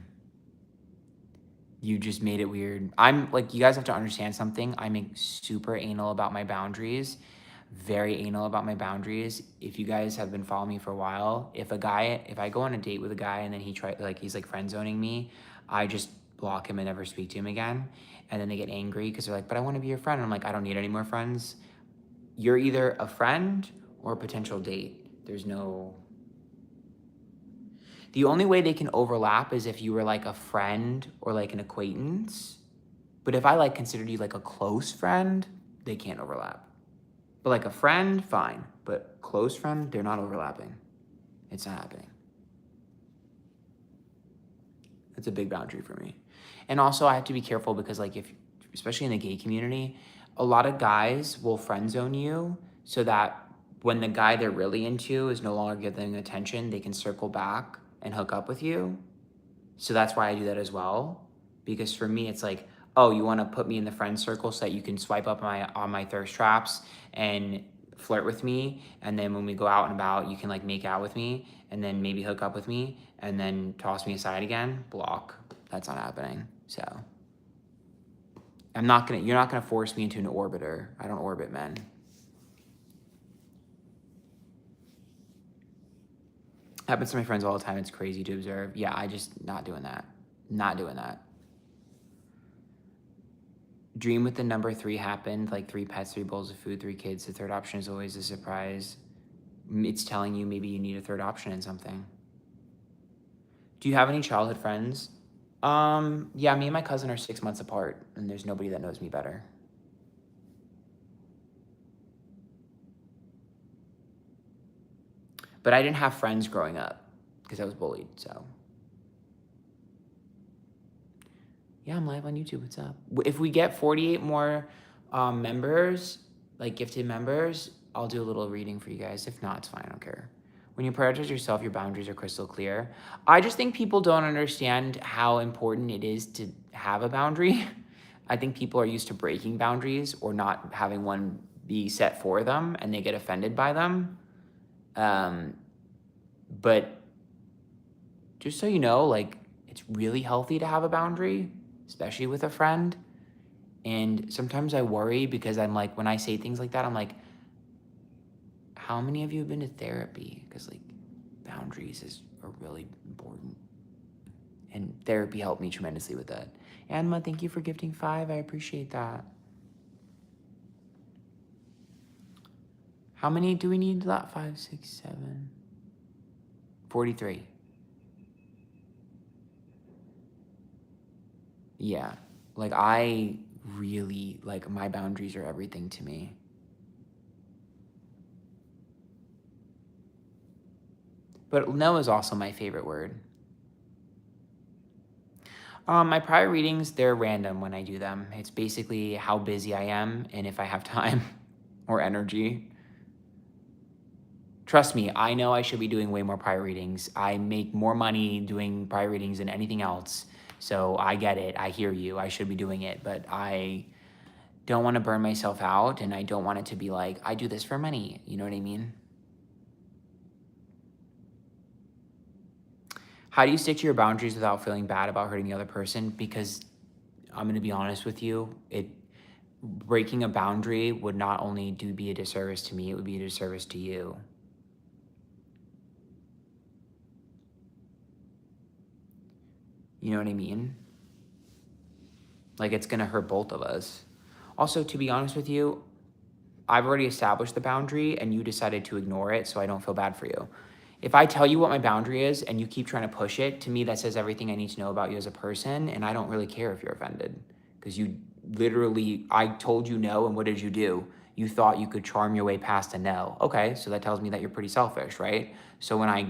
You just made it weird. I'm like, you guys have to understand something. I'm super anal about my boundaries. Very anal about my boundaries. If you guys have been following me for a while, if I go on a date with a guy and then he's like friend zoning me, I just block him and never speak to him again. And then they get angry because they're like, but I want to be your friend. And I'm like, I don't need any more friends. You're either a friend or a potential date. The only way they can overlap is if you were like a friend or like an acquaintance. But if I like considered you like a close friend, they can't overlap. But like a friend, fine. But close friend, they're not overlapping. It's not happening. That's a big boundary for me. And also I have to be careful because like especially in the gay community, a lot of guys will friend zone you so that when the guy they're really into is no longer getting attention, they can circle back and hook up with you. So that's why I do that as well. Because for me, it's like, oh, you want to put me in the friend circle so that you can swipe up on my thirst traps and flirt with me. And then when we go out and about, you can like make out with me and then maybe hook up with me and then toss me aside again. Block. That's not happening. So you're not gonna force me into an orbiter. I don't orbit men. Happens to my friends all the time. It's crazy to observe. Yeah, I just not doing that. Not doing that. Dream with the number 3 happened, like 3 pets, 3 bowls of food, 3 kids. The third option is always a surprise. It's telling you maybe you need a third option in something. Do you have any childhood friends? Yeah, me and my cousin are 6 months apart, and there's nobody that knows me better. But I didn't have friends growing up because I was bullied, so. Yeah, I'm live on YouTube. What's up? If we get 48 more members, like gifted members, I'll do a little reading for you guys. If not, it's fine. I don't care. When you prioritize yourself, your boundaries are crystal clear. I just think people don't understand how important it is to have a boundary. I think people are used to breaking boundaries or not having one be set for them, and they get offended by them. But just so you know, like, it's really healthy to have a boundary, especially with a friend. And sometimes I worry because I'm like, when I say things like that, I'm like, how many of you have been to therapy? Because like boundaries are really important. And therapy helped me tremendously with that. Anma, thank you for gifting 5. I appreciate that. How many do we need? 5, 6, 7, 43. Yeah. Like I really, like my boundaries are everything to me. But no is also my favorite word. My prior readings, they're random when I do them. It's basically how busy I am and if I have time or energy. Trust me, I know I should be doing way more prior readings. I make more money doing prior readings than anything else. So I get it. I hear you. I should be doing it. But I don't want to burn myself out, and I don't want it to be like, I do this for money. You know what I mean? How do you stick to your boundaries without feeling bad about hurting the other person? Because I'm going to be honest with you, breaking a boundary would not only be a disservice to me, it would be a disservice to you. You know what I mean? Like, it's going to hurt both of us. Also, to be honest with you, I've already established the boundary and you decided to ignore it, so I don't feel bad for you. If I tell you what my boundary is and you keep trying to push it, to me that says everything I need to know about you as a person, and I don't really care if you're offended. Because you literally, I told you no, and what did you do? You thought you could charm your way past a no. Okay, so that tells me that you're pretty selfish, right? So when I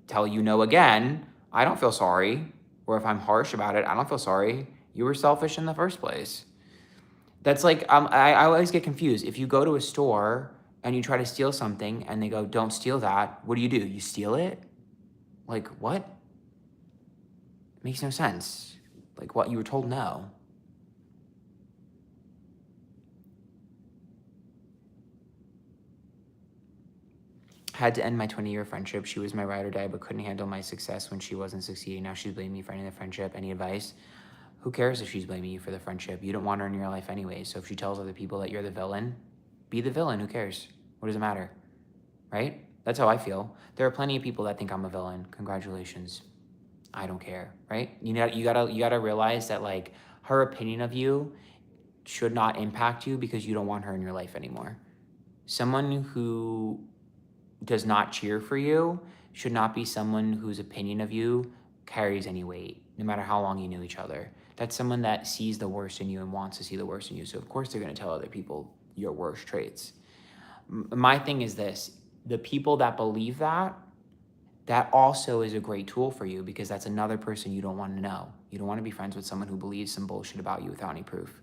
tell you no again, I don't feel sorry. Or if I'm harsh about it, I don't feel sorry. You were selfish in the first place. That's like, I always get confused. If you go to a store and you try to steal something and they go, don't steal that, what do? You steal it? Like, what? It makes no sense. Like, what? You were told no. Had to end my 20-year friendship. She was my ride or die, but couldn't handle my success when she wasn't succeeding. Now she's blaming me for ending the friendship. Any advice? Who cares if she's blaming you for the friendship? You don't want her in your life anyway. So if she tells other people that you're the villain, be the villain. Who cares? What does it matter? Right? That's how I feel. There are plenty of people that think I'm a villain. Congratulations. I don't care, right? You gotta realize that like her opinion of you should not impact you because you don't want her in your life anymore. Someone who does not cheer for you should not be someone whose opinion of you carries any weight, no matter how long you knew each other. That's someone that sees the worst in you and wants to see the worst in you. So of course they're gonna tell other people your worst traits. My thing is this: the people that believe that also is a great tool for you because that's another person you don't want to know. You don't want to be friends with someone who believes some bullshit about you without any proof.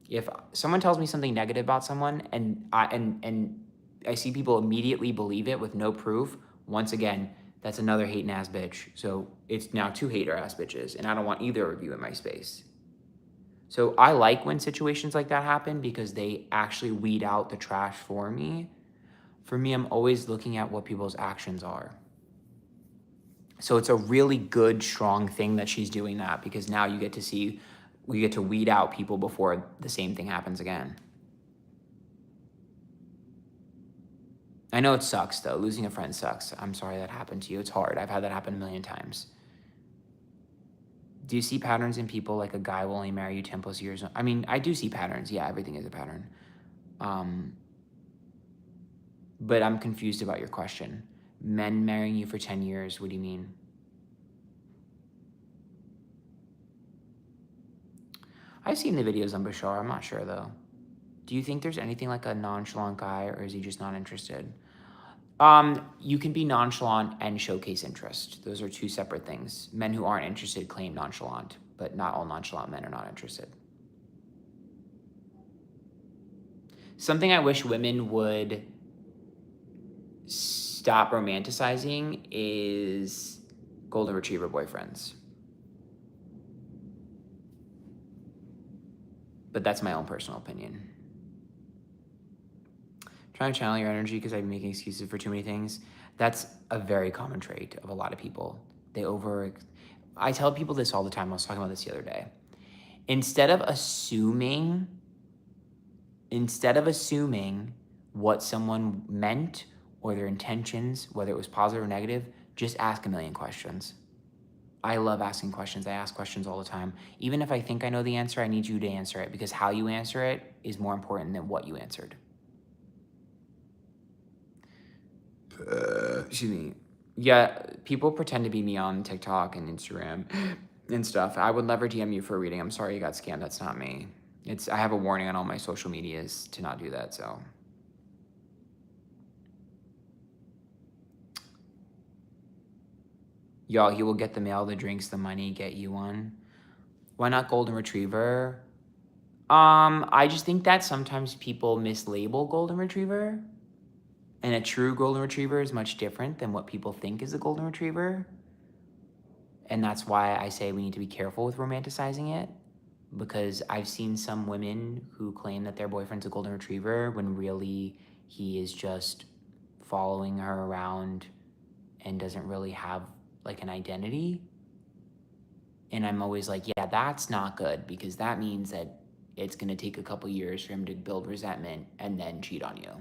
If someone tells me something negative about someone and I see people immediately believe it with no proof, once again, that's another hating ass bitch. So it's now 2 hater ass bitches, and I don't want either of you in my space. So I like when situations like that happen because they actually weed out the trash for me. For me, I'm always looking at what people's actions are. So it's a really good, strong thing that she's doing that because now we get to weed out people before the same thing happens again. I know it sucks though. Losing a friend sucks. I'm sorry that happened to you. It's hard. I've had that happen a million times. Do you see patterns in people like a guy will only marry you 10 plus years? I mean, I do see patterns. Yeah, everything is a pattern. But I'm confused about your question. Men marrying you for 10 years, what do you mean? I've seen the videos on Bashar. I'm not sure, though. Do you think there's anything like a nonchalant guy, or is he just not interested? You can be nonchalant and showcase interest. Those are two separate things. Men who aren't interested claim nonchalant, but not all nonchalant men are not interested. Something I wish women would stop romanticizing is golden retriever boyfriends. But that's my own personal opinion. Trying to channel your energy because I've been making excuses for too many things. That's a very common trait of a lot of people. I tell people this all the time. I was talking about this the other day. Instead of assuming what someone meant or their intentions, whether it was positive or negative, just ask a million questions. I love asking questions. I ask questions all the time. Even if I think I know the answer, I need you to answer it, because how you answer it is more important than what you answered. Excuse me. Yeah, people pretend to be me on TikTok and Instagram and stuff. I would never DM you for a reading. I'm sorry you got scammed. That's not me. I have a warning on all my social medias to not do that, so. Y'all, he will get the mail, the drinks, the money, get you one. Why not golden retriever? I just think that sometimes people mislabel golden retriever. And a true golden retriever is much different than what people think is a golden retriever. And that's why I say we need to be careful with romanticizing it, because I've seen some women who claim that their boyfriend's a golden retriever when really he is just following her around and doesn't really have like an identity. And I'm always like, yeah, that's not good, because that means that it's going to take a couple years for him to build resentment and then cheat on you.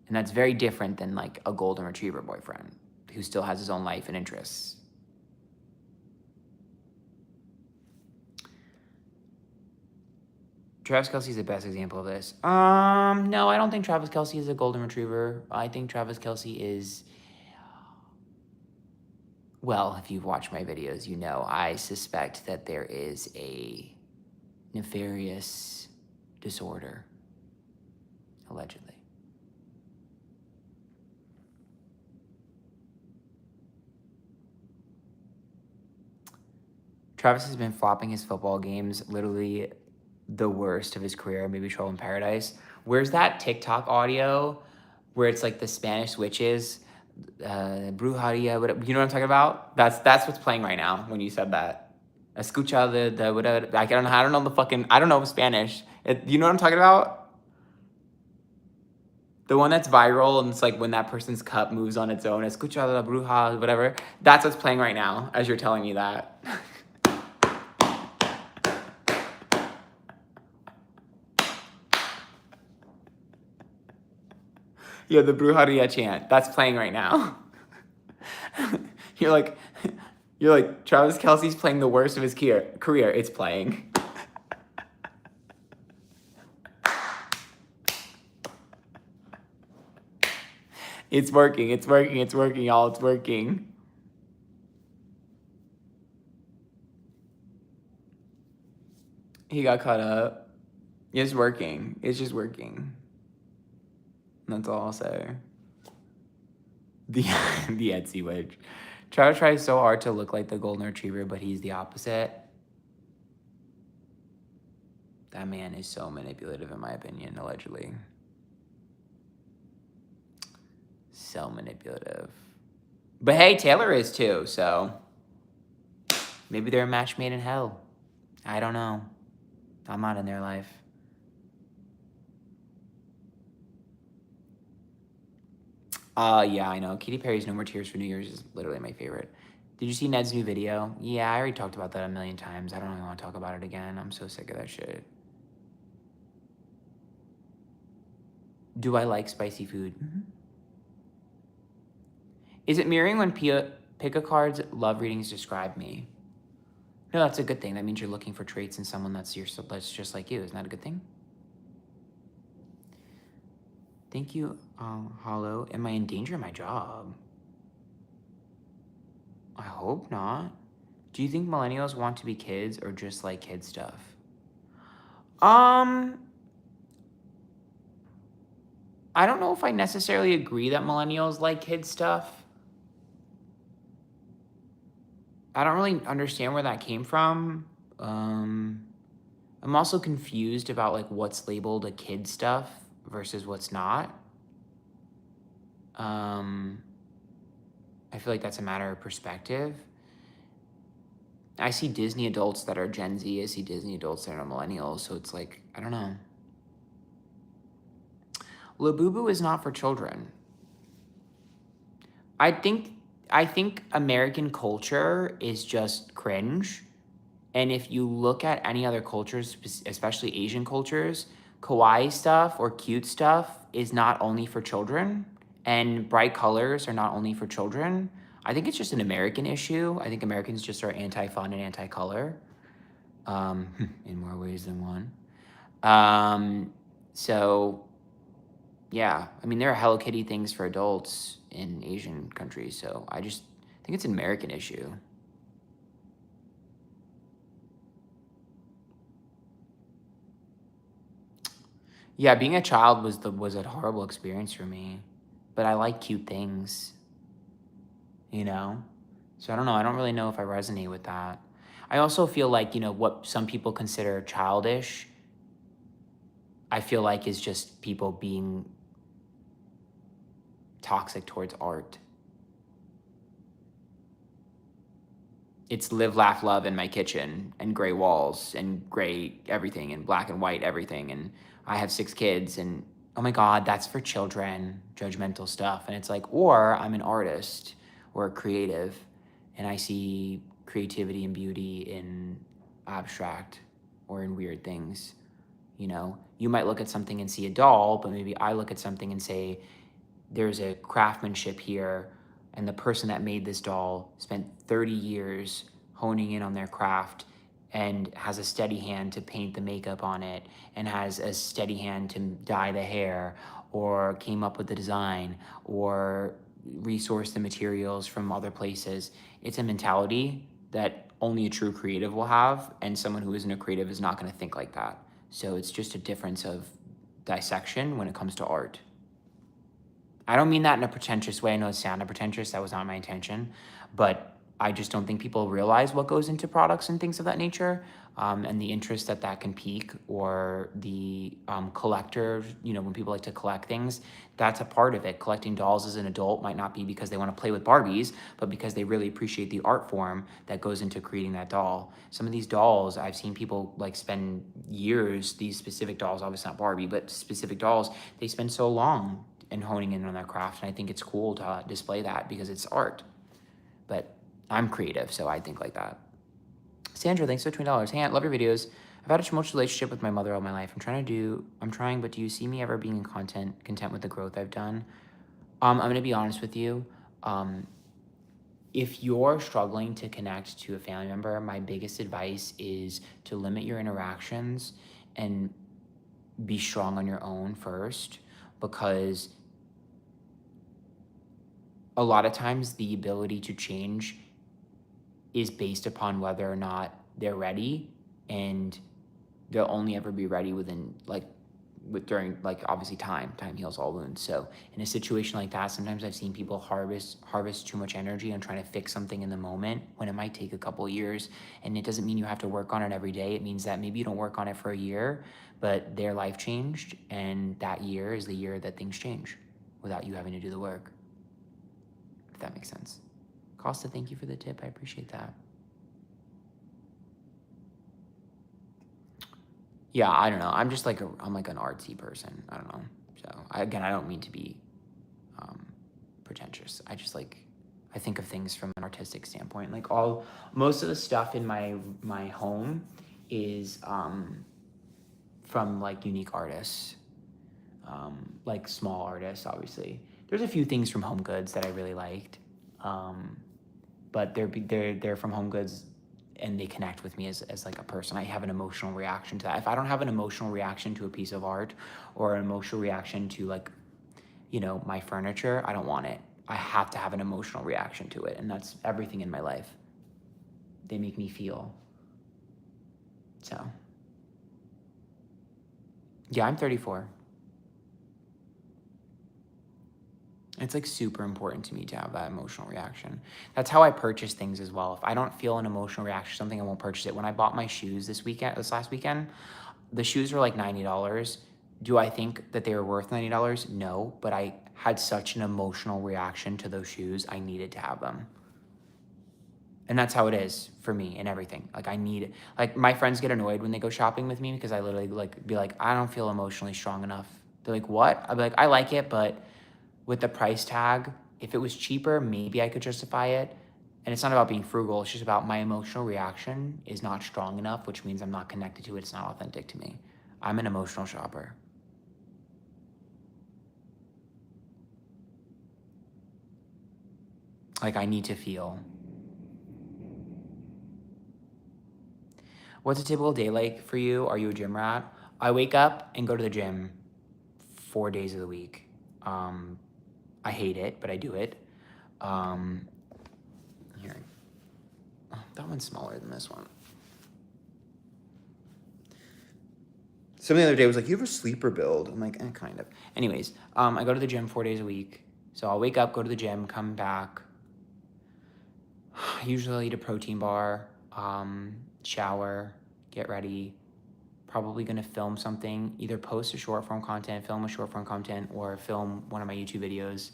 And that's very different than like a golden retriever boyfriend who still has his own life and interests. Travis Kelce is the best example of this. No, I don't think Travis Kelce is a golden retriever. I think Travis Kelce is, well, if you've watched my videos, you know I suspect that there is a nefarious disorder, allegedly. Travis has been flopping his football games, literally the worst of his career, maybe Trouble in Paradise. Where's that TikTok audio where it's like the Spanish witches, brujeria, whatever, you know what I'm talking about? That's what's playing right now when you said that. Escucha the whatever, I don't know Spanish. You know what I'm talking about? The one that's viral, and it's like when that person's cup moves on its own, escucha la bruja, whatever. That's what's playing right now as you're telling me that. Yeah, the brujeria chant. That's playing right now. You're like, Travis Kelce's playing the worst of his career. It's playing. It's working, y'all. It's working. He got caught up. It's working. It's just working. That's all I'll say. The Etsy witch. Travis tries so hard to look like the golden retriever, but he's the opposite. That man is so manipulative, in my opinion, allegedly. So manipulative. But hey, Taylor is too, so maybe they're a match made in hell. I don't know. I'm not in their life. Yeah, I know. Katy Perry's No More Tears for New Year's is literally my favorite. Did you see Ned's new video? Yeah, I already talked about that a million times. I don't even want to talk about it again. I'm so sick of that shit. Do I like spicy food? Mm-hmm. Is it mirroring when pick-a cards love readings describe me? No, that's a good thing. That means you're looking for traits in someone that's just like you. Isn't that a good thing? Thank you, Hollow. Am I in danger of my job? I hope not. Do you think millennials want to be kids or just like kid stuff? I don't know if I necessarily agree that millennials like kid stuff. I don't really understand where that came from. I'm also confused about like what's labeled a kid stuff versus what's not. Um, I feel like that's a matter of perspective. I see Disney adults that are Gen Z. I see Disney adults that are millennials. So it's like, I don't know. Labubu is not for children. I think I think American culture is just cringe. And if you look at any other cultures, especially Asian cultures, kawaii stuff or cute stuff is not only for children, and bright colors are not only for children. I think it's just an American issue. I think Americans just are anti-fun and anti-color, in more ways than one. So, yeah, I mean, there are Hello Kitty things for adults in Asian countries, so I just think it's an American issue. Yeah, being a child was a horrible experience for me, but I like cute things, you know? So I don't know, I don't really know if I resonate with that. I also feel like, what some people consider childish, I feel like is just people being toxic towards art. It's live, laugh, love in my kitchen and gray walls and gray everything and black and white everything. And I have 6 kids and oh my God, that's for children, judgmental stuff. And it's like, or I'm an artist or a creative and I see creativity and beauty in abstract or in weird things. You might look at something and see a doll, but maybe I look at something and say, there's a craftsmanship here, and the person that made this doll spent 30 years honing in on their craft and has a steady hand to paint the makeup on it and has a steady hand to dye the hair or came up with the design or resource the materials from other places. It's a mentality that only a true creative will have, and someone who isn't a creative is not going to think like that. So it's just a difference of dissection when it comes to art. I don't mean that in a pretentious way. I know it sounded pretentious. That was not my intention. But I just don't think people realize what goes into products and things of that nature, and the interest that can pique, or the collector, when people like to collect things, that's a part of it. Collecting dolls as an adult might not be because they want to play with Barbies, but because they really appreciate the art form that goes into creating that doll. Some of these dolls, I've seen people like spend years, these specific dolls, obviously not Barbie, but specific dolls, they spend so long and honing in on their craft. And I think it's cool to display that because it's art. But I'm creative, so I think like that. Sandra, thanks for $20. Hey, I love your videos. I've had a tumultuous relationship with my mother all my life. I'm trying, but do you see me ever being content with the growth I've done? I'm gonna be honest with you. If you're struggling to connect to a family member, my biggest advice is to limit your interactions and be strong on your own first, because a lot of times the ability to change is based upon whether or not they're ready, and they'll only ever be ready during obviously time heals all wounds. So in a situation like that, sometimes I've seen people harvest too much energy on trying to fix something in the moment when it might take a couple of years. And it doesn't mean you have to work on it every day. It means that maybe you don't work on it for a year, but their life changed, and that year is the year that things change without you having to do the work, if that makes sense. Costa, thank you for the tip. I appreciate that. Yeah, I don't know. I'm just I'm like an artsy person. I don't know. So I don't mean to be pretentious. I think of things from an artistic standpoint. Most of the stuff in my home is from unique artists, small artists. Obviously, there's a few things from Home Goods that I really liked, but they're from Home Goods, and they connect with me as a person. I have an emotional reaction to that. If I don't have an emotional reaction to a piece of art or an emotional reaction to my furniture, I don't want it. I have to have an emotional reaction to it, and that's everything in my life. they make me feel. So, yeah, I'm 34. It's like super important to me to have that emotional reaction. That's how I purchase things as well. If I don't feel an emotional reaction to something, I won't purchase it. When I bought my shoes this last weekend, the shoes were like $90. Do I think that they were worth $90? No, but I had such an emotional reaction to those shoes. I needed to have them. And that's how it is for me and everything. Like like my friends get annoyed when they go shopping with me because I literally be like, I don't feel emotionally strong enough. They're like, what? I'd be like, I like it, but with the price tag, if it was cheaper, maybe I could justify it. And it's not about being frugal. It's just about my emotional reaction is not strong enough, which means I'm not connected to it. It's not authentic to me. I'm an emotional shopper. Like I need to feel. What's a typical day like for you? Are you a gym rat? I wake up and go to the gym 4 days of the week. I hate it, but I do it. Here, oh, that one's smaller than this one. Somebody the other day was like, you have a sleeper build. I'm like, kind of. Anyways, I go to the gym 4 days a week. So I'll wake up, go to the gym, come back. Usually eat a protein bar, shower, get ready. Probably gonna film something, either post a short form content, film a short form content, or film one of my YouTube videos.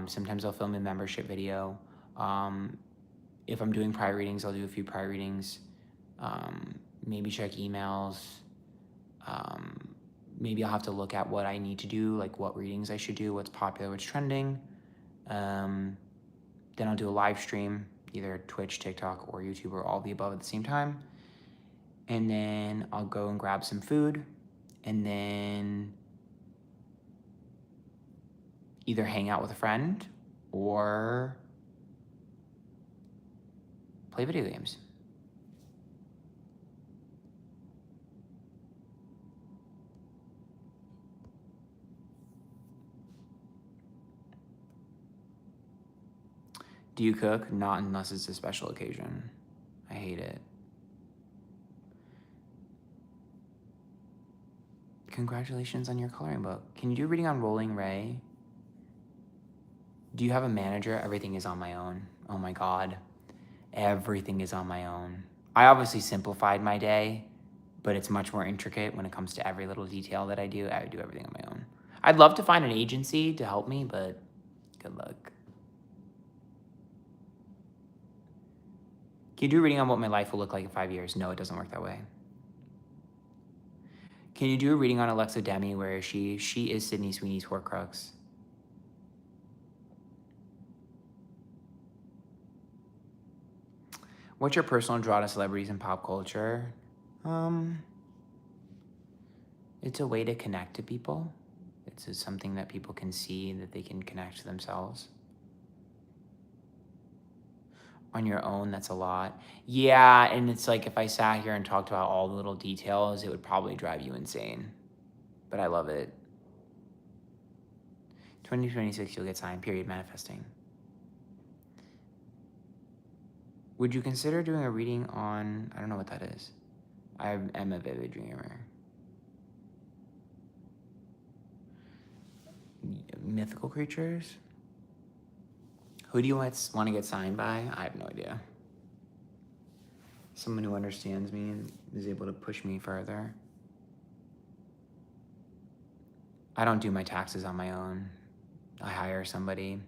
Sometimes I'll film a membership video. If I'm doing prior readings, I'll do a few prior readings. Maybe check emails. Maybe I'll have to look at what I need to do, like what readings I should do, what's popular, what's trending. Then I'll do a live stream, either Twitch, TikTok, or YouTube, or all of the above at the same time. And then I'll go and grab some food, and then either hang out with a friend or play video games. Do you cook? Not unless it's a special occasion. I hate it. Congratulations on your coloring book. Can you do a reading on Rolling Ray? Do you have a manager? Everything is on my own. Oh my God. Everything is on my own. I obviously simplified my day, but it's much more intricate when it comes to every little detail that I do. I do everything on my own. I'd love to find an agency to help me, but good luck. Can you do a reading on what my life will look like in 5 years? No, it doesn't work that way. Can you do a reading on Alexa Demi? Where is she? She is Sydney Sweeney's Horcrux. What's your personal draw to celebrities in pop culture? It's a way to connect to people. It's something that people can see, that they can connect to themselves. On your own, that's a lot. Yeah, and it's like if I sat here and talked about all the little details, it would probably drive you insane. But I love it. 2026, you'll get signed, period, manifesting. Would you consider doing a reading on, I don't know what that is. I am a vivid dreamer. Mythical creatures? Who do you want to get signed by? I have no idea. Someone who understands me and is able to push me further. I don't do my taxes on my own. I hire somebody.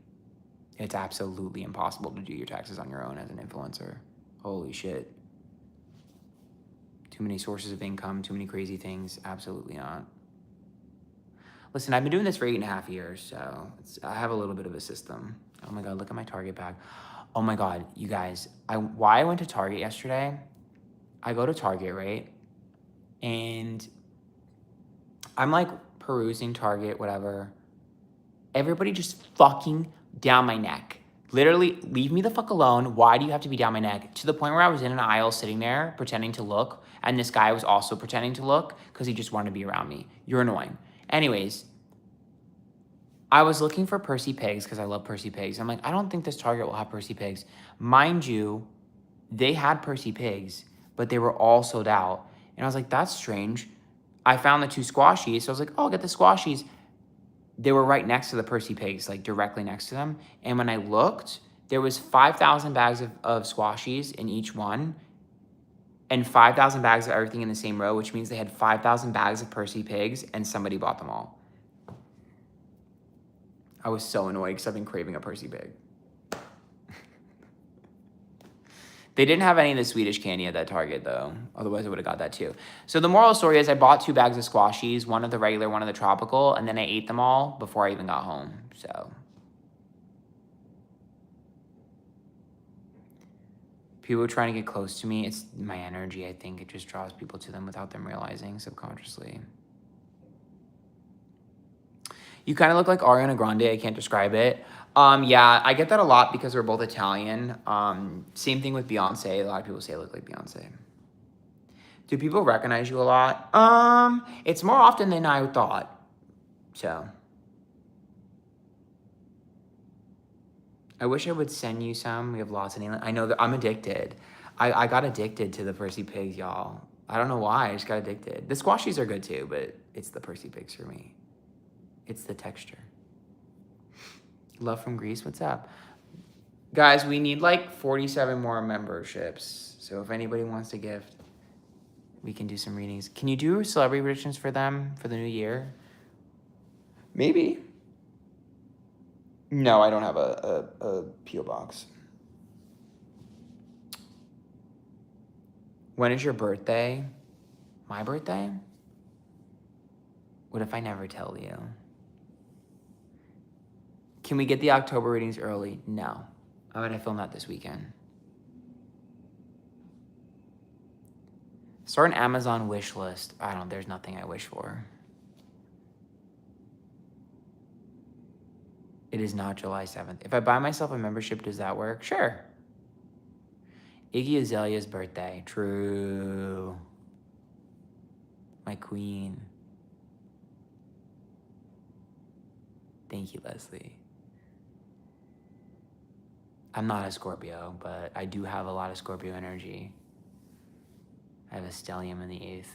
It's absolutely impossible to do your taxes on your own as an influencer. Holy shit. Too many sources of income, too many crazy things. Absolutely not. Listen, I've been doing this for 8.5 years, so I have a little bit of a system. Oh my God, look at my Target bag. Oh my God, you guys, why I went to Target yesterday, I go to Target, right? And I'm like perusing Target, whatever. Everybody just fucking down my neck. Literally, leave me the fuck alone. Why do you have to be down my neck? To the point where I was in an aisle sitting there pretending to look, and this guy was also pretending to look because he just wanted to be around me. You're annoying. Anyways, I was looking for Percy Pigs because I love Percy Pigs. I'm like, I don't think this Target will have Percy Pigs. Mind you, They had Percy Pigs, but they were all sold out. And I was like, that's strange. I found the 2 squashies, so I was like, oh, I'll get the squashies. They were right next to the Percy Pigs, like directly next to them. And when I looked, there was 5,000 bags of squashies in each one and 5,000 bags of everything in the same row, which means they had 5,000 bags of Percy Pigs and somebody bought them all. I was so annoyed because I've been craving a Percy Pig. They didn't have any of the Swedish candy at that Target, though. Otherwise, I would have got that, too. So the moral of the story is I bought 2 bags of squashies, one of the regular, one of the tropical, and then I ate them all before I even got home. So people trying to get close to me, it's my energy, I think. It just draws people to them without them realizing subconsciously. You kind of look like Ariana Grande. I can't describe it. Yeah, I get that a lot because we're both Italian. Same thing with Beyonce. A lot of people say I look like Beyonce. Do people recognize you a lot? It's more often than I thought. So I wish I would send you some. We have lots of names. I know that I'm addicted. I got addicted to the Percy Pigs, y'all. I don't know why. I just got addicted. The squashies are good too, but it's the Percy Pigs for me. It's the texture. Love from Greece, what's up? Guys, we need like 47 more memberships. So if anybody wants to gift, we can do some readings. Can you do celebrity predictions for them for the new year? Maybe. No, I don't have a P.O. box. When is your birthday? My birthday? What if I never tell you? Can we get the October readings early? No. I'm going to film that this weekend. Start an Amazon wish list. There's nothing I wish for. It is not July 7th. If I buy myself a membership, does that work? Sure. Iggy Azalea's birthday. True. My queen. Thank you, Leslie. I'm not a Scorpio, but I do have a lot of Scorpio energy. I have a stellium in the 8th.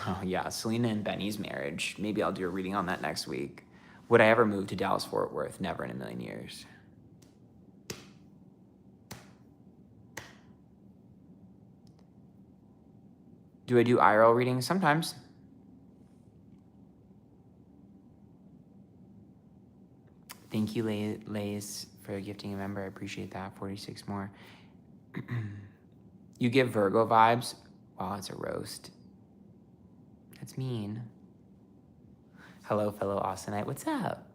Oh yeah, Selena and Benny's marriage. Maybe I'll do a reading on that next week. Would I ever move to Dallas-Fort Worth? Never in a million years. Do I do IRL readings? Sometimes. Thank you, Lays, for gifting a member. I appreciate that. 46 more. You give Virgo vibes? Wow, it's a roast. That's mean. Hello, fellow Austinite. What's up?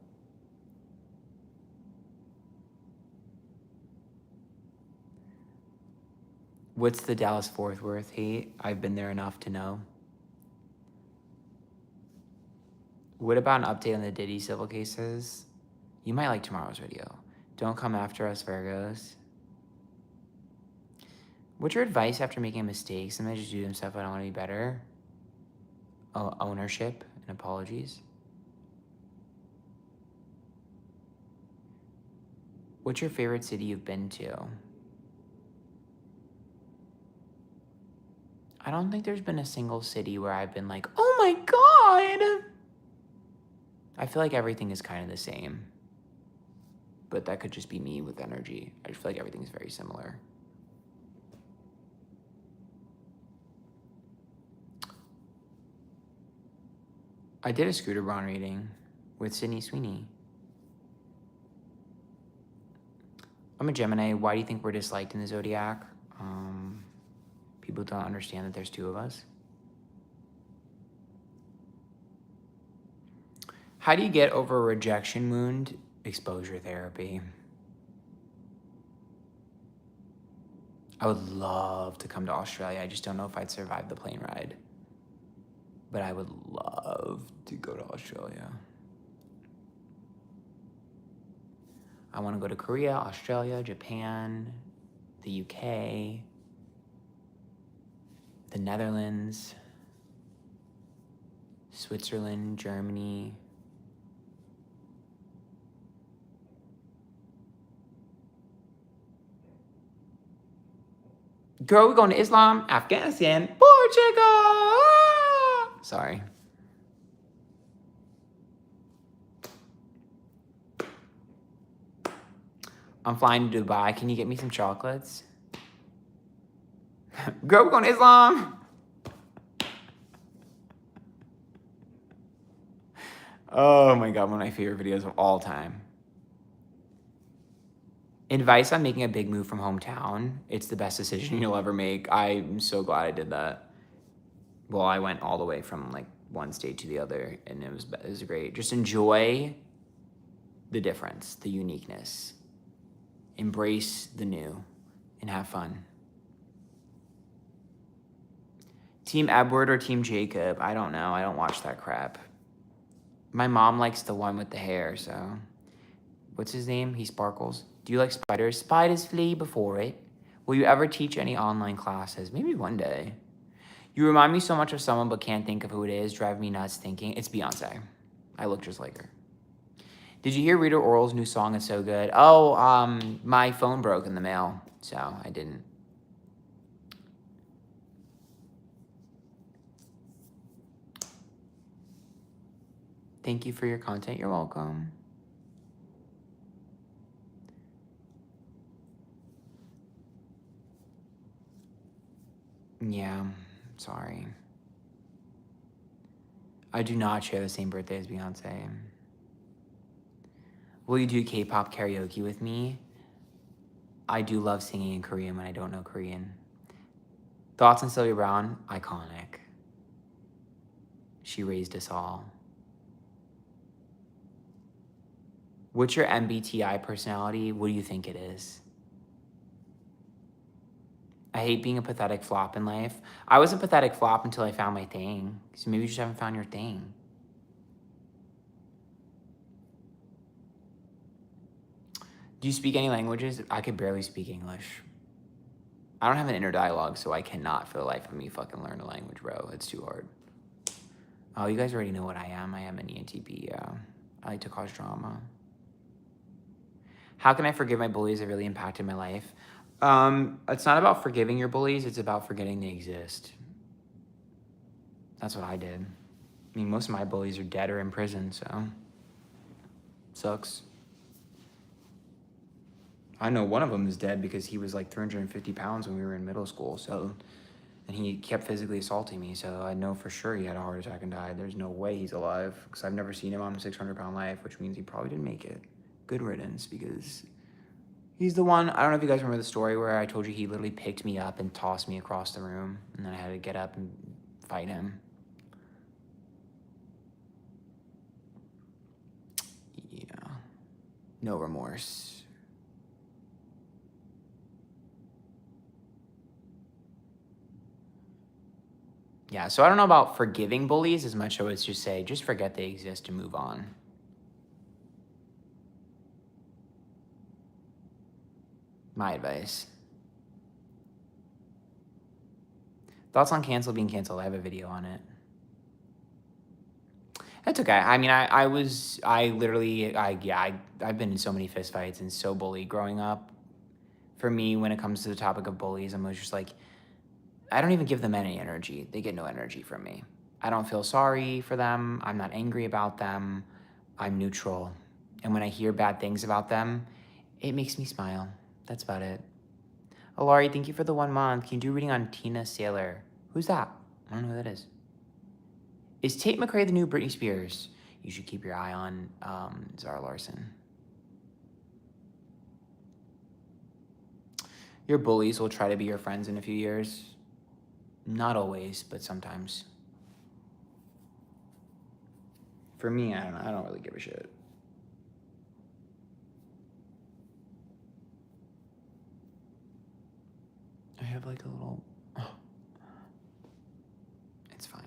What's the Dallas-Fort Worth hate? I've been there enough to know. What about an update on the Diddy civil cases? You might like tomorrow's video. Don't come after us, Virgos. What's your advice after making a mistake? Sometimes just do them stuff I don't want to be better. Oh, ownership and apologies. What's your favorite city you've been to? I don't think there's been a single city where I've been like, oh my God. I feel like everything is kind of the same. But that could just be me with energy. I just feel like everything is very similar. I did a Scooter Braun reading with Sydney Sweeney. I'm a Gemini. Why do you think we're disliked in the Zodiac? People don't understand that there's 2 of us. How do you get over a rejection wound? Exposure therapy. I would love to come to Australia. I just don't know if I'd survive the plane ride. But I would love to go to Australia. I want to go to Korea, Australia, Japan, the UK, the Netherlands, Switzerland, Germany. Girl, we're going to Islam, Afghanistan, Portugal. Ah! Sorry. I'm flying to Dubai. Can you get me some chocolates? Girl, we're going to Islam. Oh my God, one of my favorite videos of all time. Advice on making a big move from hometown. It's the best decision you'll ever make. I'm so glad I did that. Well, I went all the way from like one state to the other, and it was great. Just enjoy the difference, the uniqueness. Embrace the new and have fun. Team Edward or Team Jacob? I don't know. I don't watch that crap. My mom likes the one with the hair, so. What's his name? He sparkles. Do you like spiders? Spiders flee before it. Will you ever teach any online classes? Maybe one day. You remind me so much of someone but can't think of who it is. Drive me nuts thinking. It's Beyonce. I look just like her. Did you hear Rita Oral's new song? It's so good. Oh, my phone broke in the mail, so I didn't. Thank you for your content. You're welcome. Yeah, sorry. I do not share the same birthday as Beyonce. Will you do K-pop karaoke with me? I do love singing in Korean when I don't know Korean. Thoughts on Sylvia Brown? Iconic. She raised us all. What's your MBTI personality? What do you think it is? I hate being a pathetic flop in life. I was a pathetic flop until I found my thing. So maybe you just haven't found your thing. Do you speak any languages? I could barely speak English. I don't have an inner dialogue, so I cannot for the life of me fucking learn a language, bro. It's too hard. Oh, you guys already know what I am. I am an ENTP, yeah. I like to cause drama. How can I forgive my bullies that really impacted my life? It's not about forgiving your bullies. It's about forgetting they exist. That's what I did. I mean, most of my bullies are dead or in prison, so sucks. I know one of them is dead because he was like 350 pounds when we were in middle school, so, and he kept physically assaulting me, so I know for sure he had a heart attack and died. There's no way he's alive because I've never seen him on a 600-pound life, which means he probably didn't make it. Good riddance, because he's the one. I don't know if you guys remember the story where I told you he literally picked me up and tossed me across the room, and then I had to get up and fight him. Yeah. No remorse. Yeah, so I don't know about forgiving bullies as much as I would just say, just forget they exist and move on. My advice. Thoughts on being canceled? I have a video on it. That's okay. I mean, I've been in so many fistfights and so bullied growing up. For me, when it comes to the topic of bullies, I'm always just like, I don't even give them any energy. They get no energy from me. I don't feel sorry for them. I'm not angry about them. I'm neutral. And when I hear bad things about them, it makes me smile. That's about it. Alari, thank you for the 1 month. Can you do a reading on Tina Saylor? Who's that? I don't know who that is. Is Tate McRae the new Britney Spears? You should keep your eye on Zara Larson. Your bullies will try to be your friends in a few years. Not always, but sometimes. For me, I don't really give a shit. I have like a little... Oh. It's fine.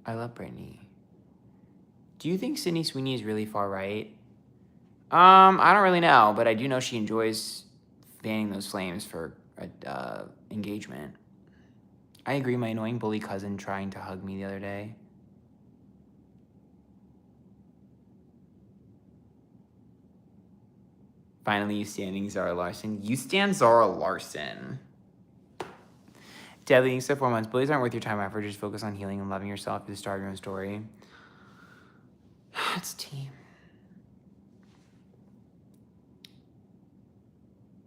I love Britney. Do you think Sydney Sweeney is really far right? I don't really know, but I do know she enjoys banning those flames for engagement. I agree, my annoying bully cousin trying to hug me the other day. Finally, you standing Zara Larson. You stand Zara Larson. Deadly, except 4 months. Bullies aren't worth your time effort. Just focus on healing and loving yourself. You're the star of your own story. It's team.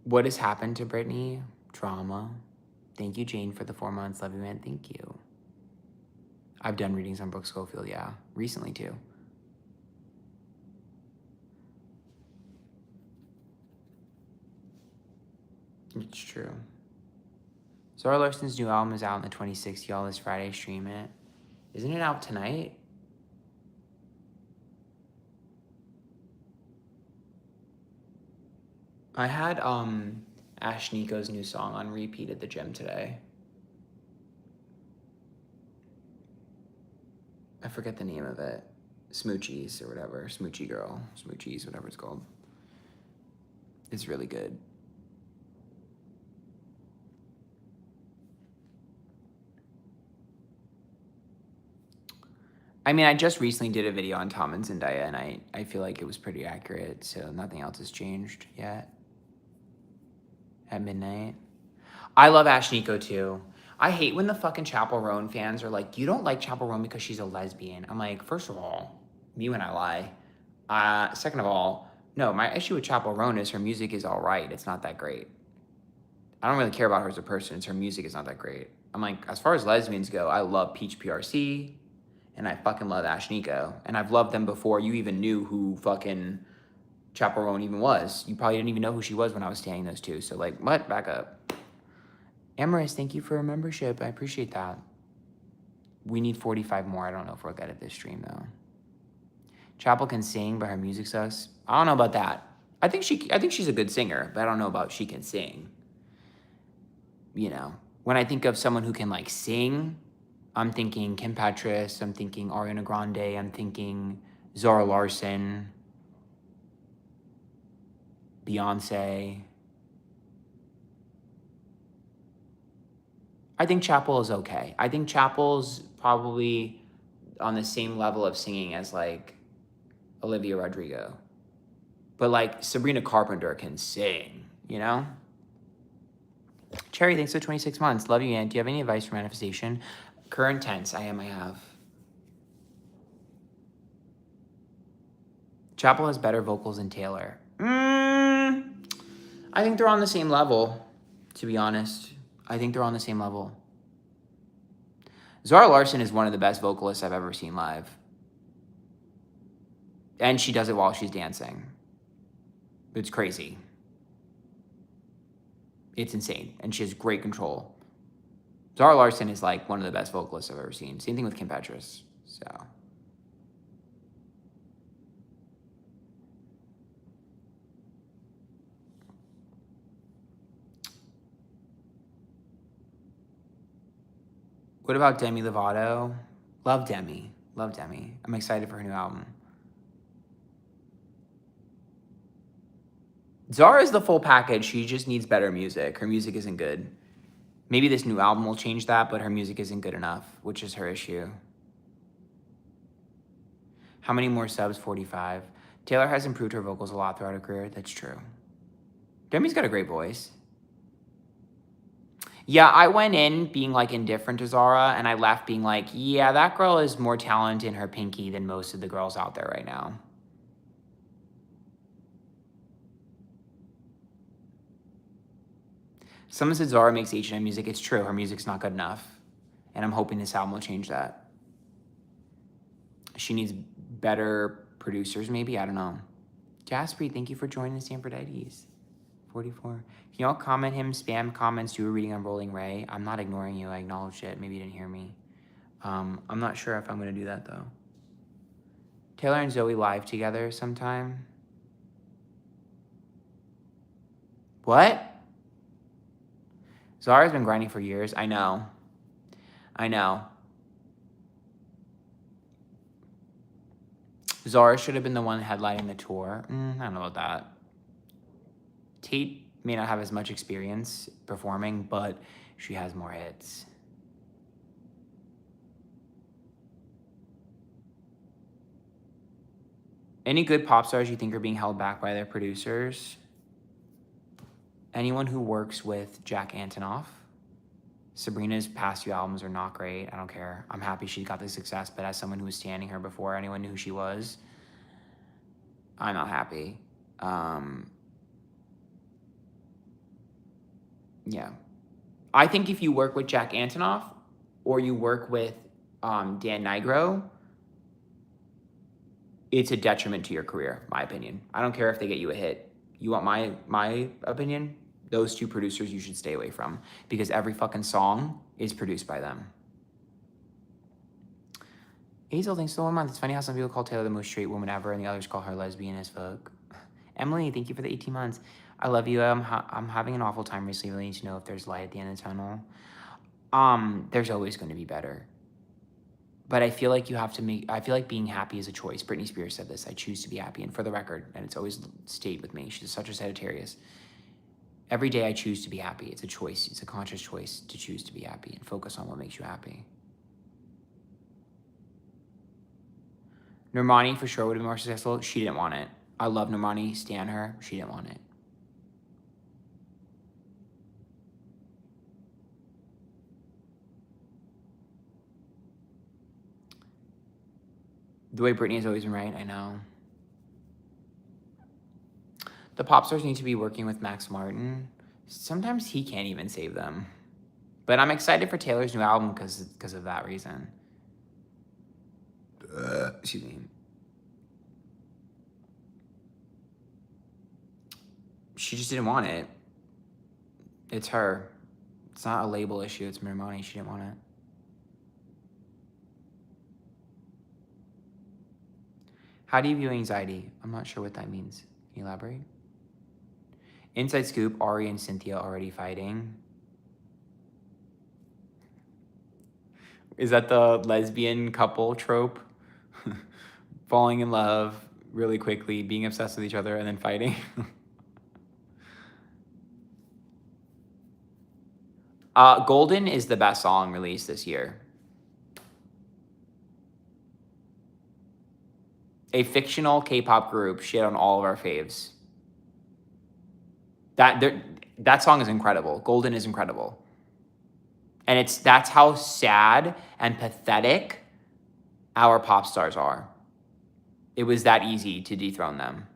What has happened to Brittany? Trauma. Thank you, Jane, for the 4 months. Love you, man. Thank you. I've done readings on Brooke Schofield, yeah. Recently, too. It's true. Zara Larson's new album is out on the 26th. Y'all, this Friday, stream it. Isn't it out tonight? I had Ash Nico's new song on repeat at the gym today. I forget the name of it. Smoochies or whatever. Smoochie Girl. Smoochies, whatever it's called. It's really good. I mean, I just recently did a video on Tom and Zendaya, and I feel like it was pretty accurate, so nothing else has changed yet. At midnight. I love Ash Nico, too. I hate when the fucking Chappell Roan fans are like, you don't like Chappell Roan because she's a lesbian. I'm like, first of all, me when I lie. Second of all, no, my issue with Chappell Roan is her music is all right. It's not that great. I don't really care about her as a person. It's her music is not that great. I'm like, as far as lesbians go, I love Peach PRC, and I fucking love Ash Nico. And I've loved them before you even knew who fucking Chappell Roan even was. You probably didn't even know who she was when I was standing those two. So like, what? Back up. Amaris, thank you for a membership. I appreciate that. We need 45 more. I don't know if we'll get it this stream though. Chappell can sing, but her music sucks. I don't know about that. I think she's a good singer, but I don't know about she can sing. You know, when I think of someone who can like sing, I'm thinking Kim Petras, I'm thinking Ariana Grande, I'm thinking Zara Larson, Beyonce. I think Chappell is okay. I think Chappell's probably on the same level of singing as like Olivia Rodrigo. But like Sabrina Carpenter can sing, you know? Cherry, thanks for 26 months. Love you, Aunt. Do you have any advice for manifestation? Current tense, I have. Chappell has better vocals than Taylor. I think they're on the same level, to be honest. I think they're on the same level. Zara Larson is one of the best vocalists I've ever seen live. And she does it while she's dancing. It's crazy. It's insane. And she has great control. Zara Larson is like one of the best vocalists I've ever seen. Same thing with Kim Petras. So. What about Demi Lovato? Love Demi. Love Demi. I'm excited for her new album. Zara is the full package. She just needs better music. Her music isn't good. Maybe this new album will change that, but her music isn't good enough, which is her issue. How many more subs? 45. Taylor has improved her vocals a lot throughout her career. That's true. Demi's got a great voice. Yeah, I went in being like indifferent to Zara, and I left being like, yeah, that girl is more talented in her pinky than most of the girls out there right now. Someone said Zara makes H&M music. It's true. Her music's not good enough. And I'm hoping this album will change that. She needs better producers, maybe. I don't know. Jaspreet, thank you for joining the Antphrodite. 44. Can y'all comment him spam comments you were reading on Rolling Ray? I'm not ignoring you. I acknowledged it. Maybe you didn't hear me. I'm not sure if I'm going to do that, though. Taylor and Zoe live together sometime. What? Zara's been grinding for years. I know. Zara should have been the one headlining the tour. I don't know about that. Tate may not have as much experience performing, but she has more hits. Any good pop stars you think are being held back by their producers? Anyone who works with Jack Antonoff. Sabrina's past few albums are not great. I don't care. I'm happy she got the success, but as someone who was standing her before anyone knew who she was, I'm not happy. Yeah. I think if you work with Jack Antonoff or you work with Dan Nigro, it's a detriment to your career, my opinion. I don't care if they get you a hit. You want my opinion? Those two producers you should stay away from because every fucking song is produced by them. Hazel, thanks for the 1 month. It's funny how some people call Taylor the most straight woman ever and the others call her lesbian as fuck. Emily, thank you for the 18 months. I love you. I'm having an awful time recently. Really need to know if there's light at the end of the tunnel. There's always going to be better. But I feel like I feel like being happy is a choice. Britney Spears said this, I choose to be happy. And for the record, and it's always stayed with me, she's such a Sagittarius. Every day I choose to be happy. It's a choice. It's a conscious choice to choose to be happy and focus on what makes you happy. Normani for sure would have been more successful. She didn't want it. I love Normani, stan her. She didn't want it. The way Britney has always been right, I know. The pop stars need to be working with Max Martin. Sometimes he can't even save them. But I'm excited for Taylor's new album because of that reason. Excuse me. She just didn't want it. It's her. It's not a label issue. It's Normani. She didn't want it. How do you view anxiety? I'm not sure what that means. Can you elaborate? Inside scoop, Ari and Cynthia already fighting. Is that the lesbian couple trope? Falling in love really quickly, being obsessed with each other, and then fighting. Golden is the best song released this year. A fictional K-pop group shit on all of our faves. That song is incredible. Golden is incredible. And that's how sad and pathetic our pop stars are. It was that easy to dethrone them.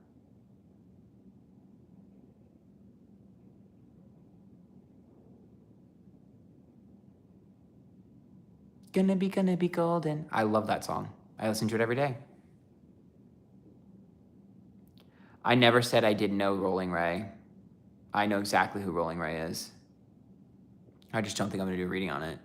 Gonna be golden. I love that song. I listen to it every day. I never said I didn't know Rolling Ray. I know exactly who Rolling Ray is. I just don't think I'm gonna do a reading on it.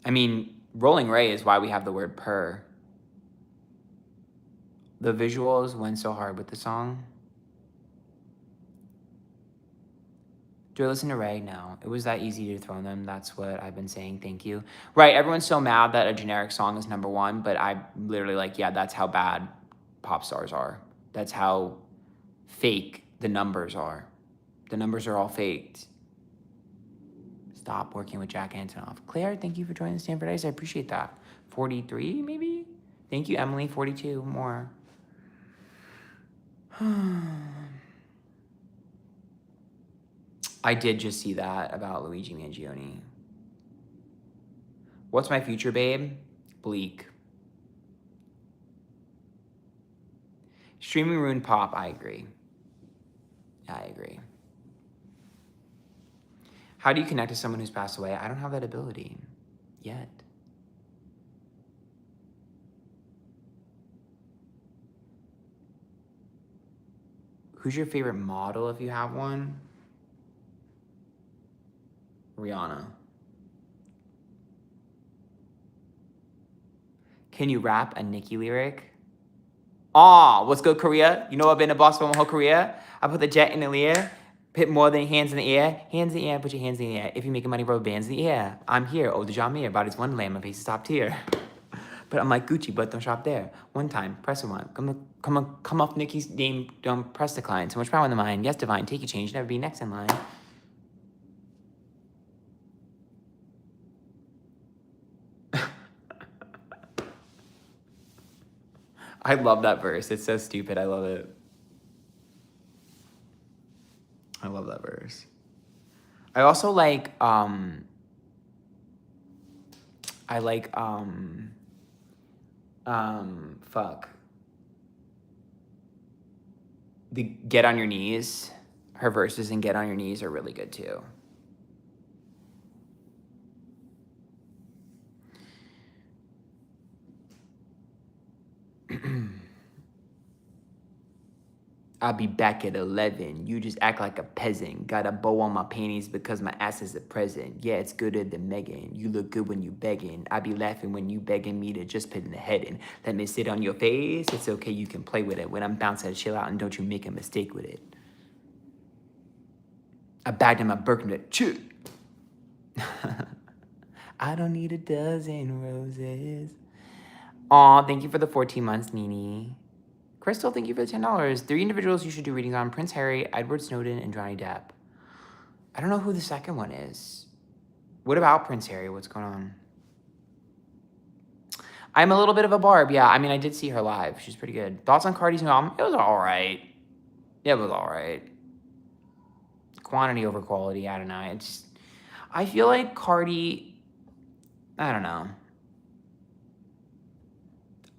I mean, Rolling Ray is why we have the word purr. The visuals went so hard with the song. Do I listen to Ray? No. It was that easy to dethrone them. That's what I've been saying. Thank you. Right, everyone's so mad that a generic song is number one, but I'm literally like, yeah, that's how bad pop stars are. That's how fake the numbers are. The numbers are all faked. Stop working with Jack Antonoff. Claire, thank you for joining the Stanford Ice. I appreciate that. 43, maybe? Thank you, Emily. 42 more. I did just see that about Luigi Mangione. What's my future, babe? Bleak. Streaming ruined pop. I agree. I agree. How do you connect to someone who's passed away? I don't have that ability yet. Who's your favorite model if you have one? Rihanna. Can you rap a Nicki lyric? Aw, what's good, Korea? You know I've been a boss for my whole career. I put the jet in the air. Put more than hands in the air. Hands in the air, put your hands in the air. If you're making money, rubber bands in the air. I'm here, oh, the John Mayer, body's wonderland, my face is top tier. But I'm like Gucci, but don't shop there. One time, press one. Come off Nikki's name, don't press decline. So much power in the mind. Yes, divine, take your change, never be next in line. I love that verse. It's so stupid. I love it. I love that verse. I also like, fuck. The Get on Your Knees. Her verses in Get on Your Knees are really good too. I'll be back at 11. You just act like a peasant. Got a bow on my panties because my ass is a present. Yeah, it's gooder than Megan. You look good when you begging. I be laughing when you begging me to just put in the head in. Let me sit on your face. It's okay, you can play with it. When I'm bouncing, chill out and don't you make a mistake with it. I bagged in my Birkin. Chew. I don't need a dozen roses. Aw, thank you for the 14 months, Nini. Crystal, thank you for the $10. 3 individuals you should do readings on: Prince Harry, Edward Snowden, and Johnny Depp. I don't know who the second one is. What about Prince Harry? What's going on? I'm a little bit of a Barb. Yeah, I mean, I did see her live. She's pretty good. Thoughts on Cardi's new album? It was all right. Yeah, it was all right. Quantity over quality. I don't know. I feel like Cardi, I don't know.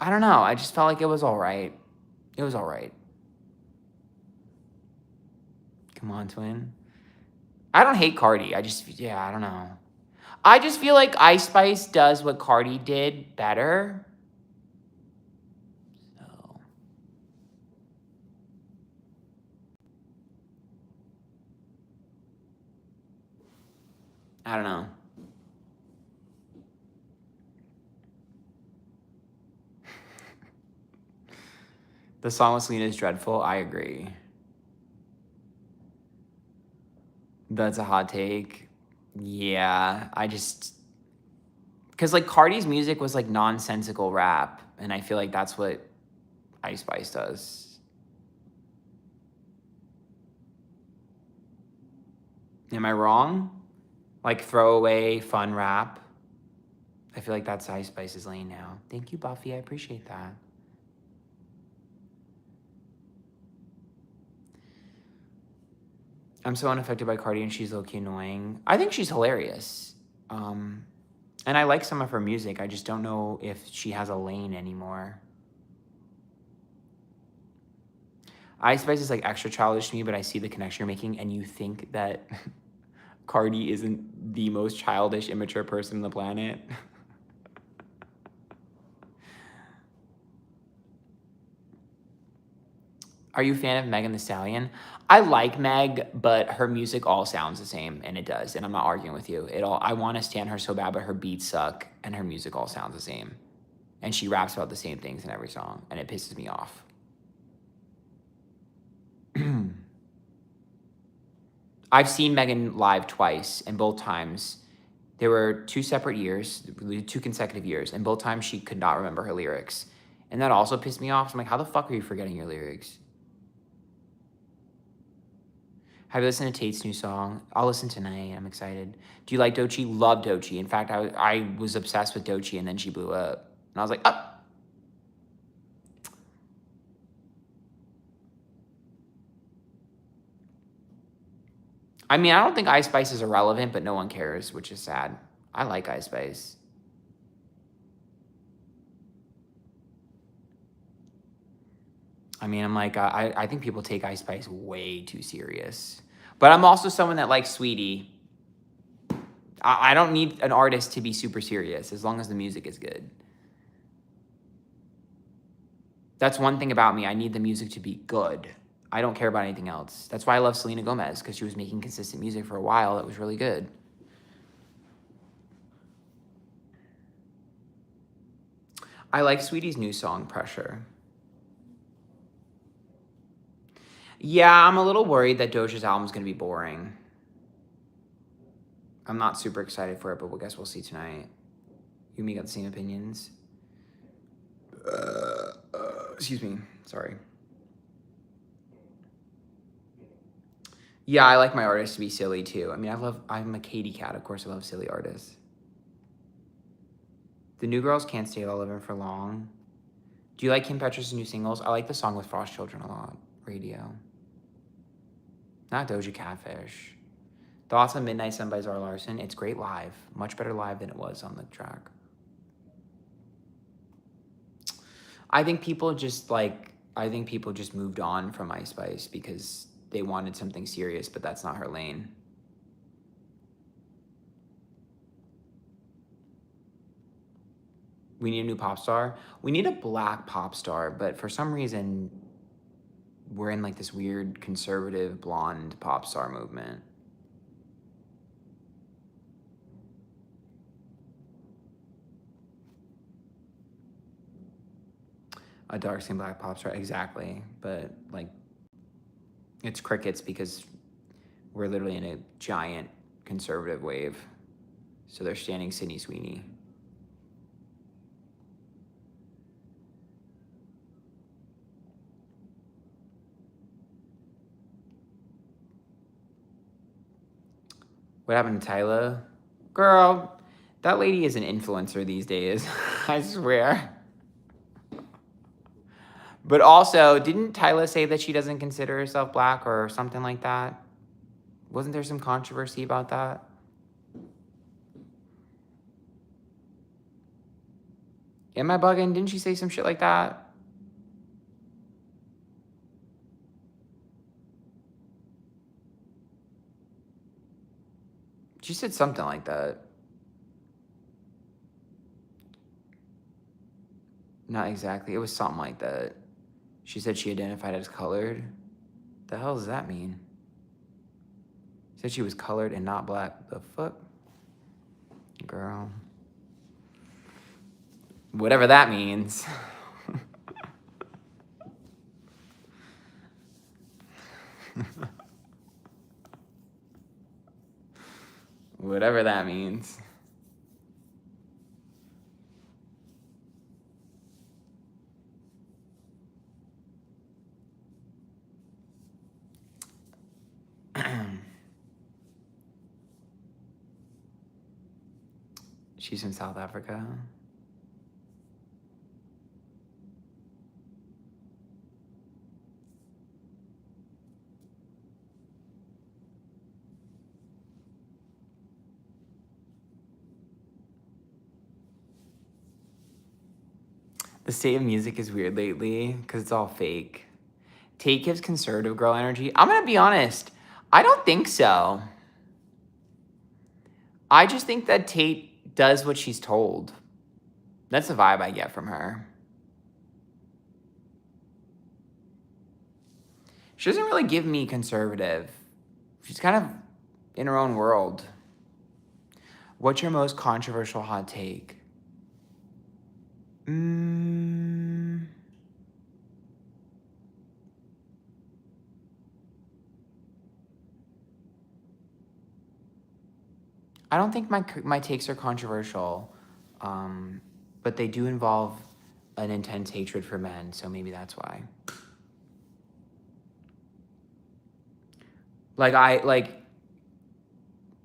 I just felt like it was all right. It was all right. Come on, twin. I don't hate Cardi. I don't know. I just feel like Ice Spice does what Cardi did better. So. I don't know. The song with Selena is dreadful. I agree. That's a hot take. Yeah, because like Cardi's music was like nonsensical rap, and I feel like that's what Ice Spice does. Am I wrong? Like throwaway fun rap. I feel like that's Ice Spice's lane now. Thank you, Buffy. I appreciate that. I'm so unaffected by Cardi, and she's low-key annoying. I think she's hilarious. And I like some of her music. I just don't know if she has a lane anymore. Ice Spice is like extra childish to me, but I see the connection you're making, and you think that Cardi isn't the most childish, immature person on the planet. Are you a fan of Megan Thee Stallion? I like Meg, but her music all sounds the same, and it does. And I'm not arguing with you. I want to stand her so bad, but her beats suck, and her music all sounds the same. And she raps about the same things in every song, and it pisses me off. I've seen Megan live twice, and both times there were 2 separate years, 2 consecutive years, and both times she could not remember her lyrics. And that also pissed me off. So I'm like, how the fuck are you forgetting your lyrics? Have you listened to Tate's new song? I'll listen tonight. I'm excited. Do you like Doechii? Love Doechii. In fact, I was obsessed with Doechii, and then she blew up. And I was like, oh. I mean, I don't think Ice Spice is irrelevant, but no one cares, which is sad. I like Ice Spice. I mean, I'm like, I think people take Ice Spice way too serious. But I'm also someone that likes Sweetie. I don't need an artist to be super serious as long as the music is good. That's one thing about me. I need the music to be good. I don't care about anything else. That's why I love Selena Gomez, because she was making consistent music for a while that was really good. I like Sweetie's new song, Pressure. Yeah, I'm a little worried that Doja's album's gonna be boring. I'm not super excited for it, but I guess we'll see tonight. You and me got the same opinions. Excuse me. Sorry. Yeah, I like my artists to be silly too. I mean, I'm a Katy cat. Of course, I love silly artists. The New Girls Can't Stay Relevant for Long. Do you like Kim Petras' new singles? I like the song with Frost Children a lot. Radio. Not Doja Catfish. Thoughts on Midnight Sun by Zara Larsson? It's great live. Much better live than it was on the track. I think people just moved on from Ice Spice because they wanted something serious, but that's not her lane. We need a new pop star. We need a black pop star, but for some reason, we're in like this weird conservative blonde pop star movement. A dark skin black pop star, exactly. But like, it's crickets because we're literally in a giant conservative wave. So they're standing Sydney Sweeney. What happened to Tyla? Girl, that lady is an influencer these days. I swear. But also, didn't Tyla say that she doesn't consider herself black or something like that? Wasn't there some controversy about that? Am I bugging? Didn't she say some shit like that? She said something like that. Not exactly. It was something like that. She said she identified as colored. The hell does that mean? She said she was colored and not black. The fuck? Girl. Whatever that means. Whatever that means. She's from South Africa. The state of music is weird lately because it's all fake. Tate gives conservative girl energy. I'm going to be honest. I don't think so. I just think that Tate does what she's told. That's the vibe I get from her. She doesn't really give me conservative. She's kind of in her own world. What's your most controversial hot take? I don't think my takes are controversial, but they do involve an intense hatred for men, so maybe that's why. I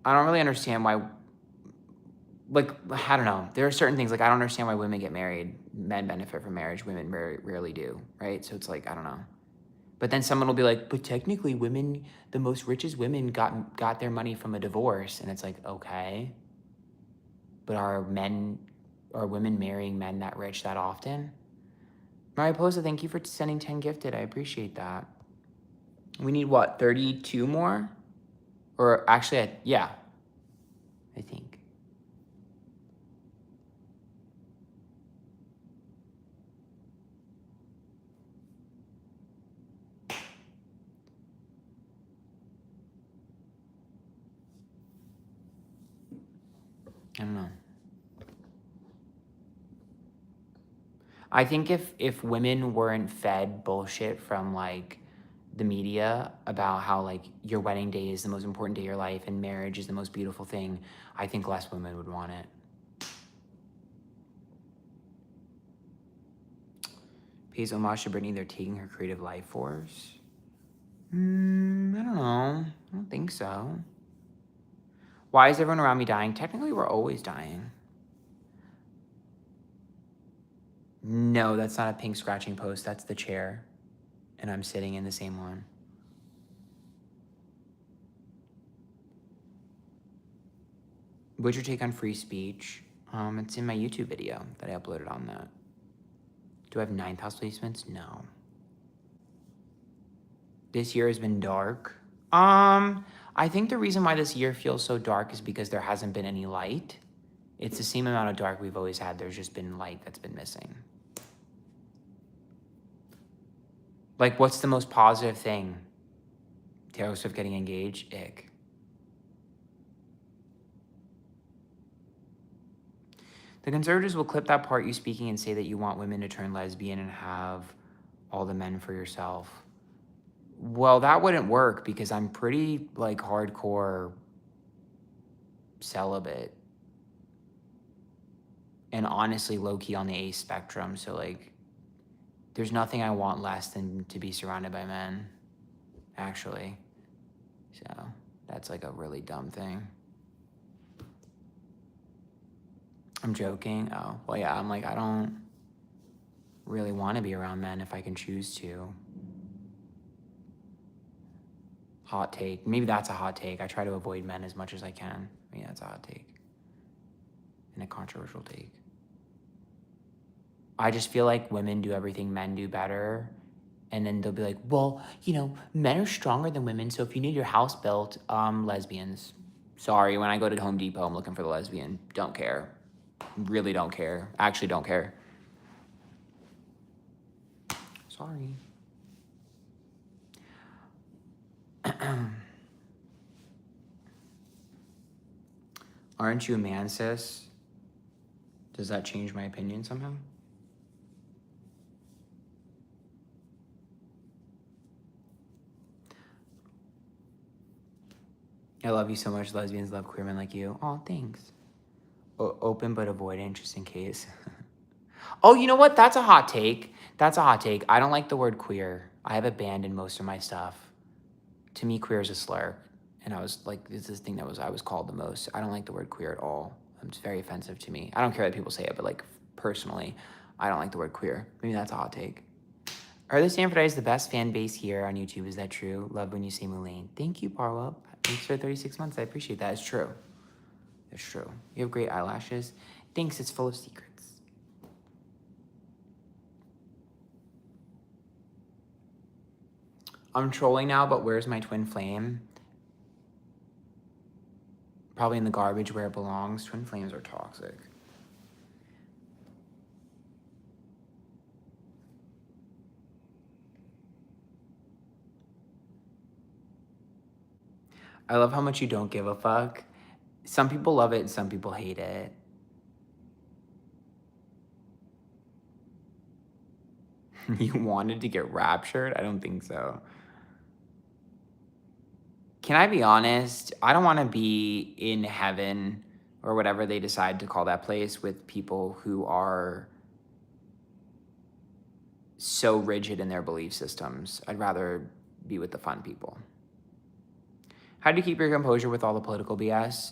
don't really understand why. I don't know. There are certain things I don't understand why women get married. Men benefit from marriage. Women very rarely do, right? So it's I don't know. But then someone will be like, but technically women, the most richest women got their money from a divorce. And it's okay. But are women marrying men that rich that often? Mariposa, thank you for sending 10 gifted. I appreciate that. We need what, 32 more? Or actually, yeah, I think. I don't know. I think if women weren't fed bullshit from the media about how like your wedding day is the most important day of your life and marriage is the most beautiful thing, I think less women would want it. Pays homage to Britney, they're taking her creative life force. I don't know. I don't think so. Why is everyone around me dying? Technically, we're always dying. No, that's not a pink scratching post. That's the chair. And I'm sitting in the same one. What's your take on free speech? It's in my YouTube video that I uploaded on that. Do I have 9th house placements? No. This year has been dark. I think the reason why this year feels so dark is because there hasn't been any light. It's the same amount of dark we've always had. There's just been light that's been missing. Like, what's the most positive thing? Taylor Swift getting engaged? Ick. The conservatives will clip that part you speaking and say that you want women to turn lesbian and have all the men for yourself. Well, that wouldn't work because I'm pretty, like, hardcore celibate. And honestly, low-key on the ace spectrum. So, like, there's nothing I want less than to be surrounded by men, actually. So, that's, like, a really dumb thing. I'm joking. Oh, well, yeah, I'm like, I don't really want to be around men if I can choose to. Hot take. Maybe that's a hot take. I try to avoid men as much as I can. Maybe that's a hot take. And a controversial take. I just feel like women do everything men do better. And then they'll be like, well, you know, men are stronger than women. So if you need your house built, lesbians. Sorry, when I go to Home Depot, I'm looking for the lesbian. Don't care. Really don't care. Actually don't care. Sorry. Aren't you a man, sis? Does that change my opinion somehow? I love you so much. Lesbians love queer men like you. Oh, thanks. Open but avoidant just in case. Oh, you know what? That's a hot take. That's a hot take. I don't like the word queer. I have abandoned most of my stuff. To me, queer is a slur. And I was like, this is the thing that I was called the most. I don't like the word queer at all. It's very offensive to me. I don't care that people say it, but like personally, I don't like the word queer. Maybe that's a hot take. Are the Antphrodite is the best fan base here on YouTube? Is that true? Love when you say Moulin. Thank you, Parwa. Thanks for 36 months. I appreciate that. It's true. It's true. You have great eyelashes. Thanks. It's full of secrets. I'm trolling now, but where's my twin flame? Probably in the garbage where it belongs. Twin flames are toxic. I love how much you don't give a fuck. Some people love it and some people hate it. You wanted to get raptured? I don't think so. Can I be honest? I don't want to be in heaven or whatever they decide to call that place with people who are so rigid in their belief systems. I'd rather be with the fun people. How do you keep your composure with all the political BS?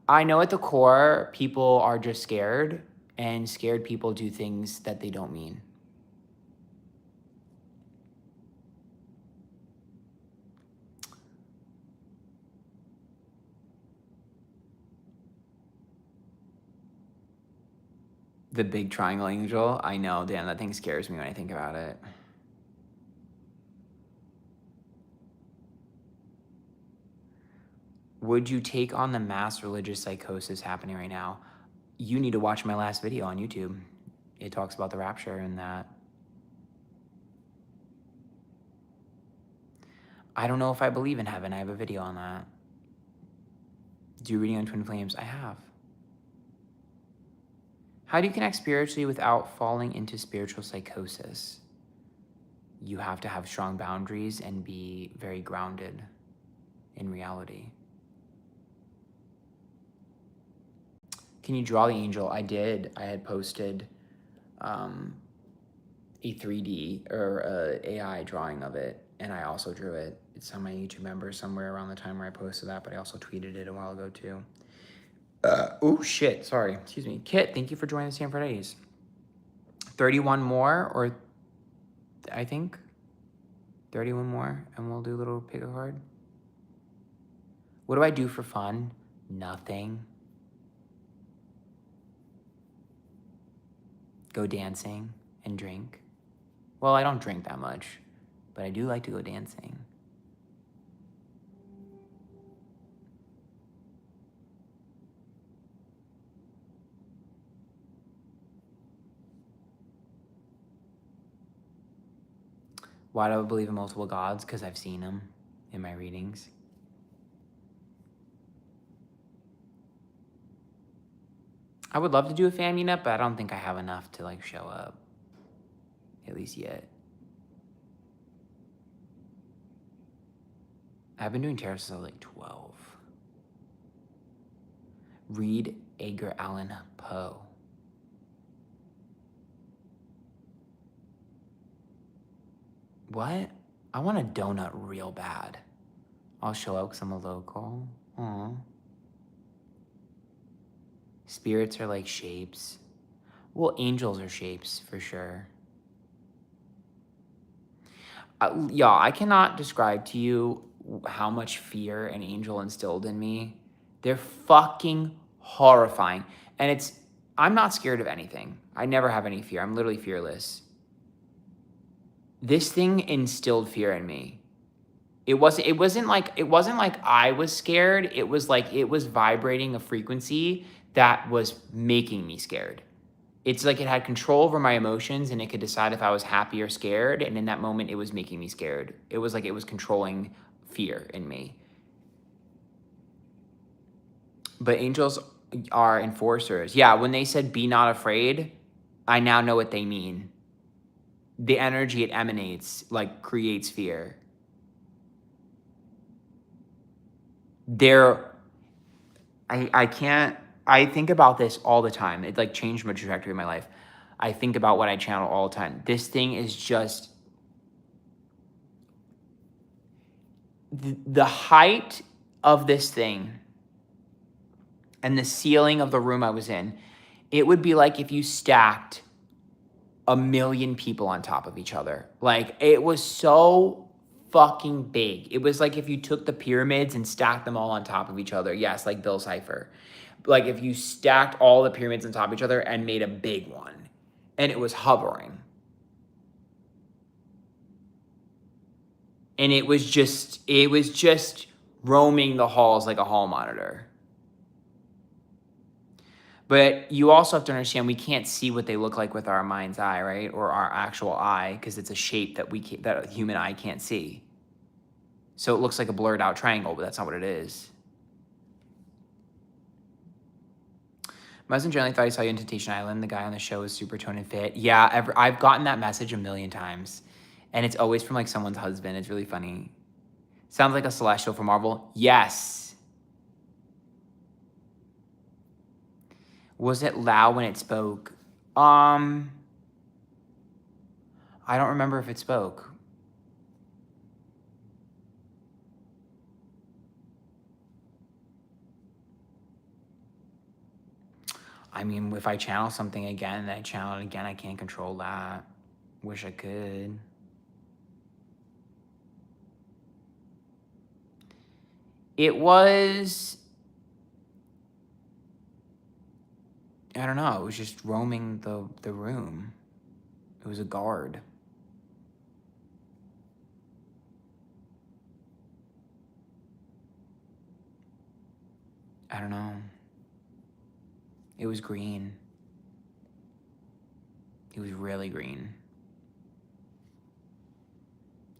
I know at the core, people are just scared, and scared people do things that they don't mean. The big triangle angel? I know, damn, that thing scares me when I think about it. Would you take on the mass religious psychosis happening right now? You need to watch my last video on YouTube. It talks about the rapture and that. I don't know if I believe in heaven. I have a video on that. Do reading on twin flames? I have. How do you connect spiritually without falling into spiritual psychosis? you have to have strong boundaries and be very grounded in reality. Can you draw the angel? I did. I had posted a 3D or a AI drawing of it, and I also drew it. It's on my YouTube members somewhere around the time where I posted that, but I also tweeted it a while ago too. Oh shit, sorry, excuse me. Kit, thank you for joining the Antphrodite. 31 more, or I think 31 more, and we'll do a little pick a card. What do I do for fun? Nothing. Go dancing and drink. Well, I don't drink that much, but I do like to go dancing. Why do I believe in multiple gods? Because I've seen them in my readings. I would love to do a fan meetup, but I don't think I have enough to like show up, at least yet. I've been doing tarot since I was like 12. Read Edgar Allan Poe. What? I want a donut real bad. I'll show up because I'm a local. Aw. Spirits are like shapes. Well, angels are shapes for sure. Yeah, I cannot describe to you how much fear an angel instilled in me. They're fucking horrifying. And I'm not scared of anything. I never have any fear. I'm literally fearless. This thing instilled fear in me. It wasn't like I was scared. It was like it was vibrating a frequency that was making me scared. It's like it had control over my emotions, and it could decide if I was happy or scared. And in that moment, it was making me scared. It was like it was controlling fear in me. But angels are enforcers. Yeah, when they said be not afraid, I now know what they mean. The energy it emanates like creates fear. I think about this all the time. It like changed my trajectory of my life. I think about what I channel all the time. This thing is just the height of this thing and the ceiling of the room I was in. It would be like if you stacked 1,000,000 people on top of each other. Like it was so fucking big. It was like if you took the pyramids and stacked them all on top of each other. Yes, like Bill Cipher. Like if you stacked all the pyramids on top of each other and made a big one, and it was hovering. And it was just roaming the halls like a hall monitor. But you also have to understand we can't see what they look like with our mind's eye, right? Or our actual eye, because it's a shape that a human eye can't see. So it looks like a blurred out triangle, but that's not what it is. My husband generally thought he saw you in Temptation Island. The guy on the show is super toned and fit. Yeah, I've gotten that message 1,000,000 times. And it's always from like someone's husband. It's really funny. Sounds like a Celestial from Marvel. Yes. Was it loud when it spoke? I don't remember if it spoke. I mean, if I channel something again and I channel it again, I can't control that. Wish I could. It was, I don't know, it was just roaming the room. It was a guard. I don't know. It was green. It was really green.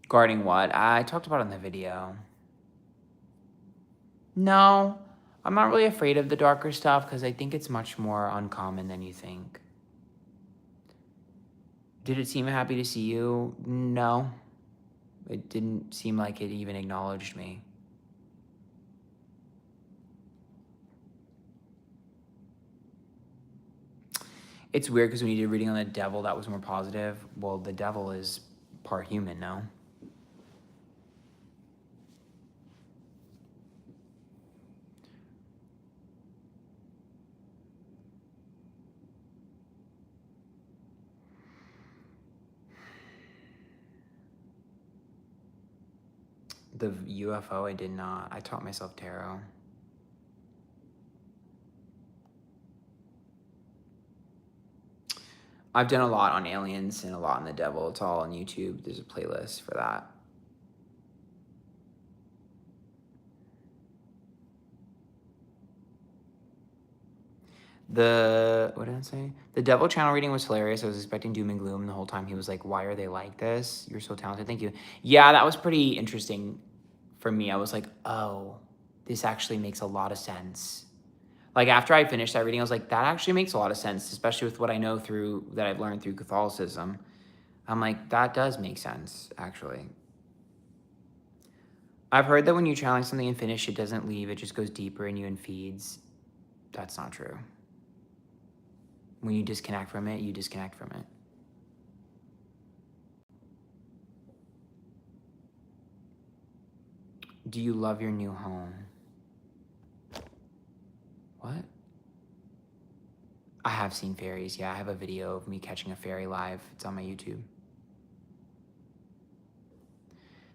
Guarding what? I talked about it in the video. No, I'm not really afraid of the darker stuff because I think it's much more uncommon than you think. Did it seem happy to see you? No. It didn't seem like it even acknowledged me. It's weird because when you did reading on the devil, that was more positive. Well, the devil is part human, no? The UFO, I did not. I taught myself tarot. I've done a lot on aliens and a lot on the devil. It's all on YouTube. There's a playlist for that. What did I say? The devil channel reading was hilarious. I was expecting doom and gloom the whole time. He was like, why are they like this? You're so talented. Thank you. Yeah, that was pretty interesting for me. I was like, oh, this actually makes a lot of sense. Like after I finished that reading, I was like, that actually makes a lot of sense, especially with what I know that I've learned through Catholicism. I'm like, that does make sense, actually. I've heard that when you challenge something and finish, it doesn't leave. It just goes deeper in you and feeds. That's not true. When you disconnect from it, you disconnect from it. Do you love your new home? What? I have seen fairies. Yeah, I have a video of me catching a fairy live. It's on my YouTube.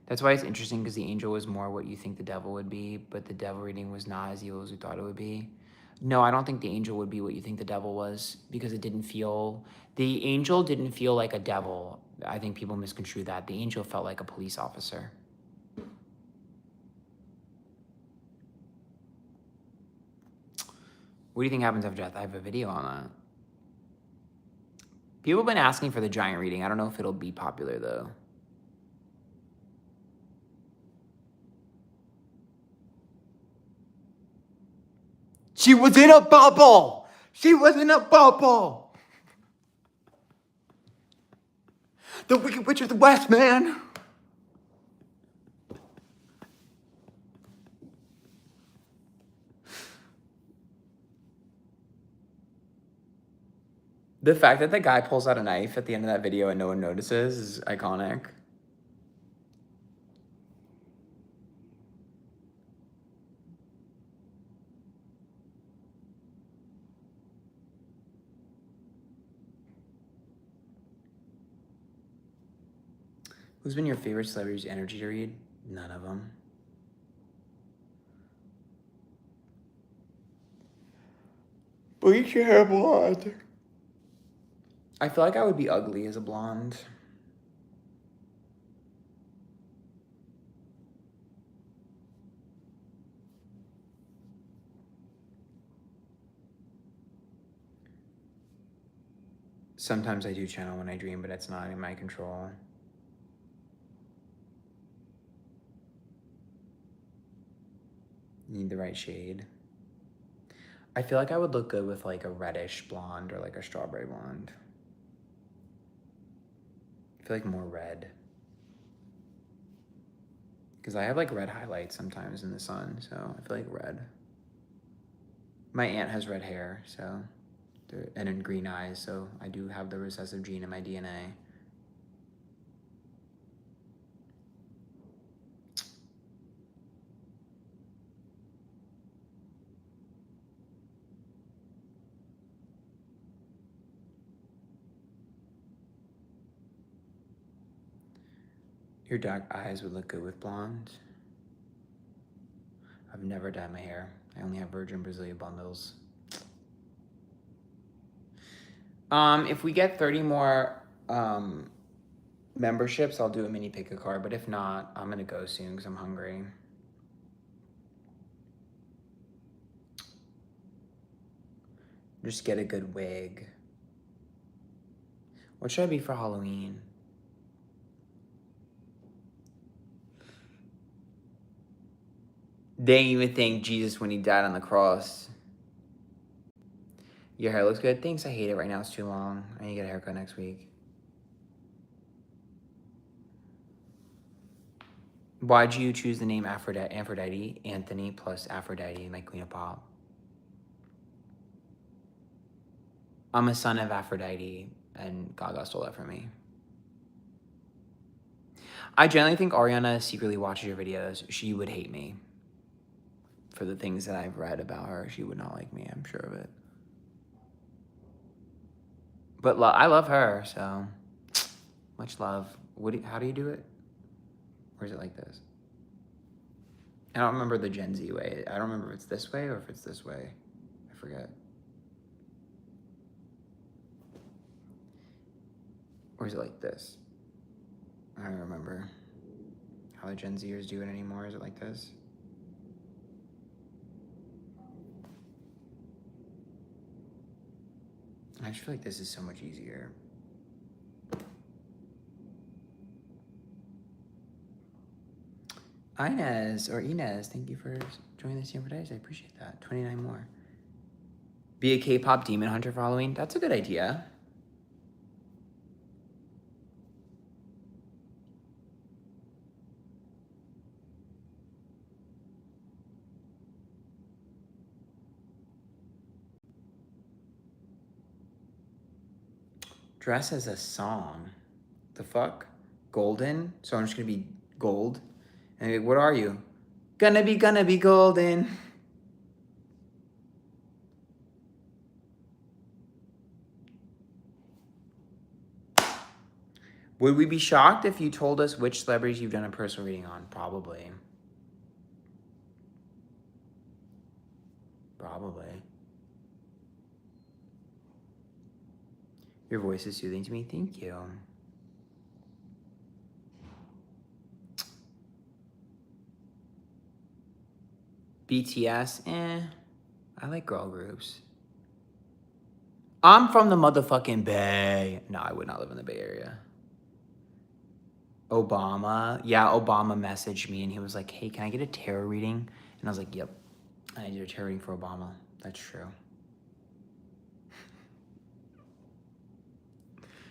That's why it's interesting, because the angel was more what you think the devil would be, but the devil reading was not as evil as we thought it would be. No, I don't think the angel would be what you think the devil was, because the angel didn't feel like a devil. I think people misconstrue that. The angel felt like a police officer. What do you think happens after death? I have a video on that. People have been asking for the giant reading. I don't know if it'll be popular, though. She was in a bubble! She was in a bubble! The Wicked Witch of the West, man! The fact that the guy pulls out a knife at the end of that video and no one notices is iconic. Who's been your favorite celebrity's energy to read? None of them. Bleach your hair blonde. I feel like I would be ugly as a blonde. Sometimes I do channel when I dream, but it's not in my control. You need the right shade. I feel like I would look good with like a reddish blonde or like a strawberry blonde. I feel like more red. Because I have like red highlights sometimes in the sun, so I feel like red. My aunt has red hair, so, and in green eyes, so I do have the recessive gene in my DNA. Your dark eyes would look good with blonde. I've never dyed my hair. I only have virgin Brazilian bundles. If we get 30 more memberships, I'll do a mini pick a card, but if not, I'm gonna go soon because I'm hungry. Just get a good wig. What should I be for Halloween? They didn't even thank Jesus when he died on the cross. Your hair looks good. Thanks, I hate it right now. It's too long. I need to get a haircut next week. Why'd you choose the name Antphrodite? Anthony plus Aphrodite, my queen of pop. I'm a son of Aphrodite, and Gaga stole that from me. I generally think Ariana secretly watches your videos. She would hate me. For the things that I've read about her, she would not like me, I'm sure of it. But I love her, so much love. How do you do it? Or is it like this? I don't remember the Gen Z way. I don't remember if it's this way or if it's this way. I forget. Or is it like this? I don't remember how the Gen Zers do it anymore. Is it like this? I just feel like this is so much easier. Inez, thank you for joining the stream for days. I appreciate that. 29 more. Be a K-pop demon hunter for Halloween. That's a good idea. Dress as a song. The fuck? Golden? So I'm just gonna be gold? And like, what are you? Gonna be golden. Would we be shocked if you told us which celebrities you've done a personal reading on? Probably. Probably. Your voice is soothing to me. Thank you. BTS, I like girl groups. I'm from the motherfucking Bay. No, I would not live in the Bay Area. Obama. Yeah, Obama messaged me and he was like, hey, can I get a tarot reading? And I was like, yep. I did a tarot reading for Obama. That's true.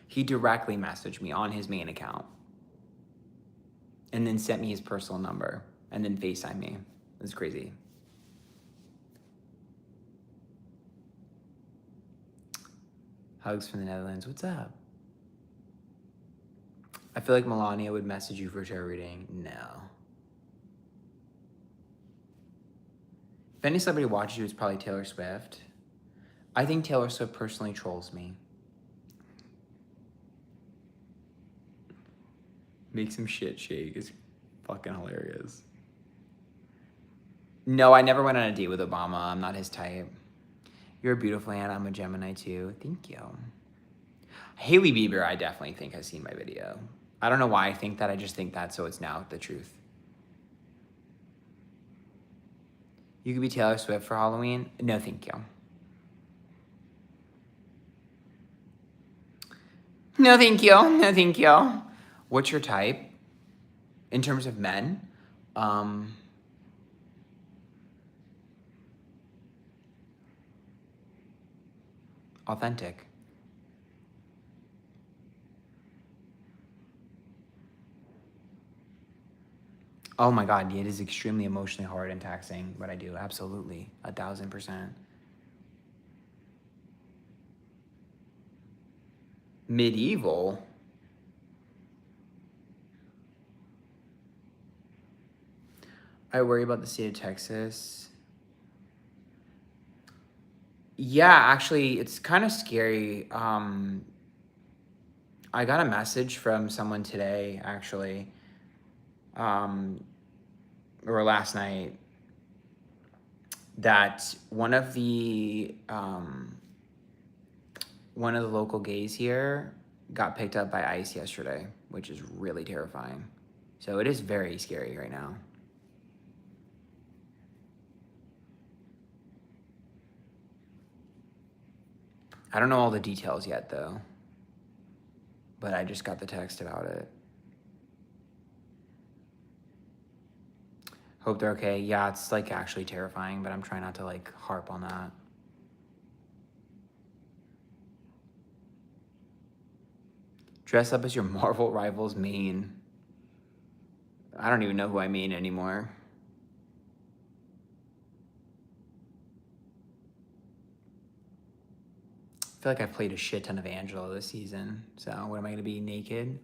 He directly messaged me on his main account and then sent me his personal number and then FaceTimed me. It was crazy. Hugs from the Netherlands. What's up? I feel like Melania would message you for a tarot reading. No. If any celebrity watches you, it's probably Taylor Swift. I think Taylor Swift personally trolls me. Make some shit shake is fucking hilarious. No, I never went on a date with Obama. I'm not his type. You're a beautiful Anna. I'm a Gemini too. Thank you. Hailey Bieber, I definitely think has seen my video. I don't know why I think that. I just think that, so it's now the truth. You could be Taylor Swift for Halloween? No, thank you. No, thank you. No, thank you. What's your type? In terms of men? Authentic. Oh my God, it is extremely emotionally hard and taxing, but I do, absolutely, 1,000%. Medieval? I worry about the state of Texas. Yeah, actually, it's kind of scary. I got a message from someone today, actually, or last night, that one of the local gays here got picked up by ICE yesterday, which is really terrifying. So it is very scary right now. I don't know all the details yet, though. But I just got the text about it. Hope they're okay. Yeah, it's like actually terrifying, but I'm trying not to like harp on that. Dress up as your Marvel rivals main. I don't even know who I mean anymore. I feel like I've played a shit ton of Angela this season. So what am I going to be, naked?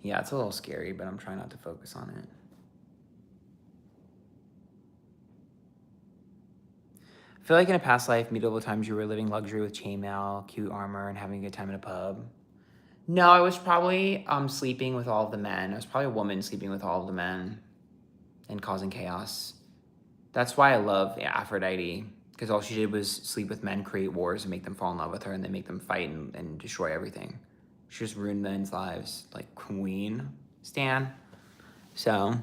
Yeah, it's a little scary, but I'm trying not to focus on it. I feel like in a past life, medieval times, you were living luxury with chainmail, cute armor, and having a good time in a pub. No, I was probably sleeping with all of the men. I was probably a woman sleeping with all of the men and causing chaos. That's why I love Aphrodite, because all she did was sleep with men, create wars, and make them fall in love with her, and then make them fight and destroy everything. She just ruined men's lives, like Queen Stan. So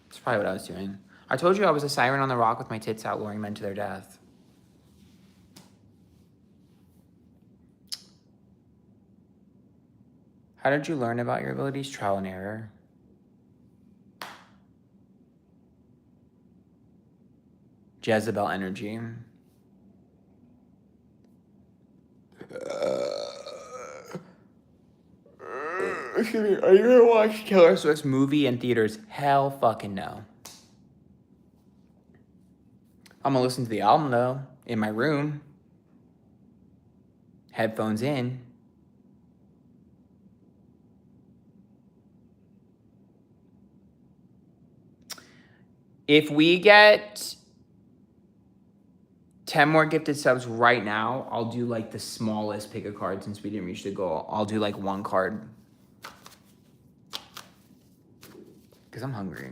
that's probably what I was doing. I told you I was a siren on the rock with my tits out, luring men to their death. How did you learn about your abilities? Trial and error. Jezebel energy. Excuse me, are you gonna watch Taylor Swift's movie in theaters? Hell fucking no. I'm gonna listen to the album though, in my room. Headphones in. If we get 10 more gifted subs right now, I'll do like the smallest pick a card since we didn't reach the goal. I'll do like one card. Because I'm hungry.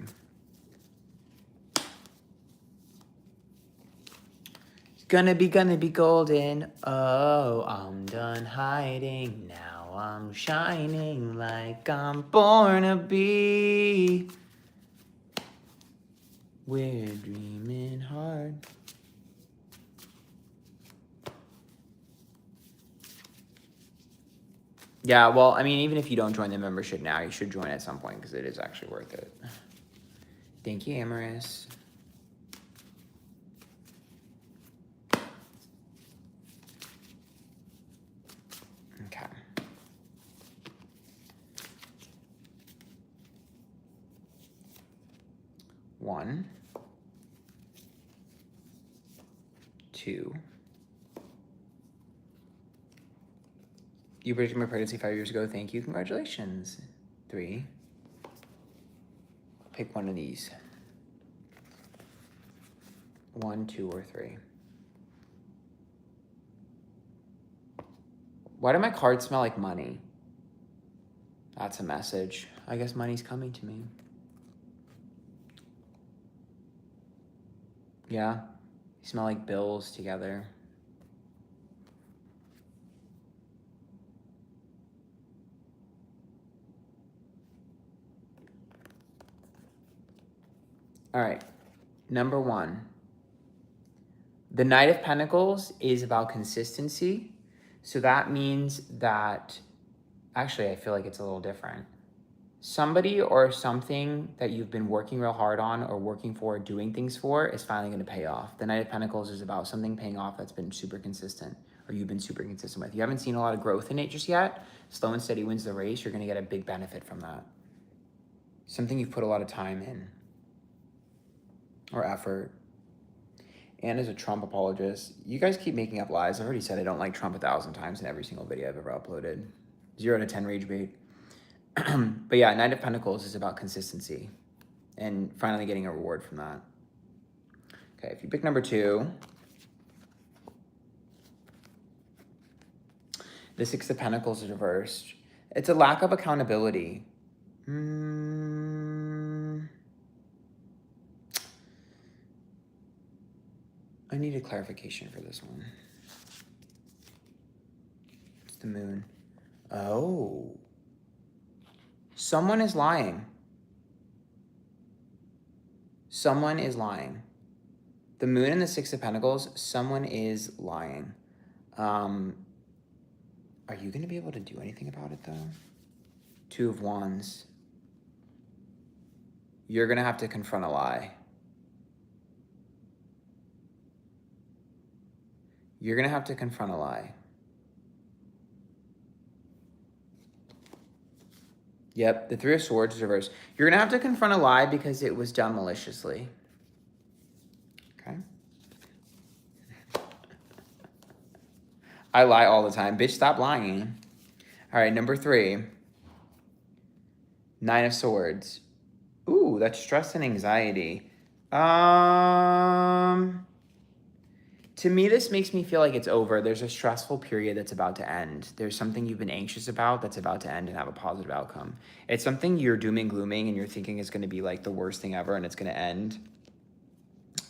Gonna be golden. Oh, I'm done hiding. Now I'm shining like I'm born to be. We're dreaming hard. Yeah, well, I mean, even if you don't join the membership now, you should join at some point because it is actually worth it. Thank you, Amaris. Okay. One, two. You predicted my pregnancy 5 years ago. Thank you. Congratulations. 3. Pick one of these. 1, 2, or 3. Why do my cards smell like money? That's a message. I guess money's coming to me. Yeah. They smell like bills together. All right. Number 1. The Knight of Pentacles is about consistency. So that means that, actually, I feel like it's a little different. Somebody or something that you've been working real hard on or working for, doing things for, is finally going to pay off. The Knight of Pentacles is about something paying off that's been super consistent or you've been super consistent with. You haven't seen a lot of growth in it just yet. Slow and steady wins the race. You're going to get a big benefit from that. Something you've put a lot of time in or effort. And as a Trump apologist, you guys keep making up lies. I've already said I don't like Trump 1,000 times in every single video I've ever uploaded. 0 to 10 rage bait. But yeah, Knight of Pentacles is about consistency and finally getting a reward from that. Okay, if you pick number 2, the 6 of Pentacles is reversed. It's a lack of accountability. I need a clarification for this one. It's the Moon. Oh. Someone is lying. Someone is lying. The Moon and the 6 of Pentacles, someone is lying. Are you going to be able to do anything about it, though? 2 of Wands. You're going to have to confront a lie. You're going to have to confront a lie. Yep, the Three of Swords is reversed. You're going to have to confront a lie because it was done maliciously. Okay. I lie all the time. Bitch, stop lying. All right, number 3. 9 of Swords. Ooh, that's stress and anxiety. To me, this makes me feel like it's over. There's a stressful period that's about to end. There's something you've been anxious about that's about to end and have a positive outcome. It's something you're dooming, glooming, and you're thinking is going to be like the worst thing ever and it's going to end.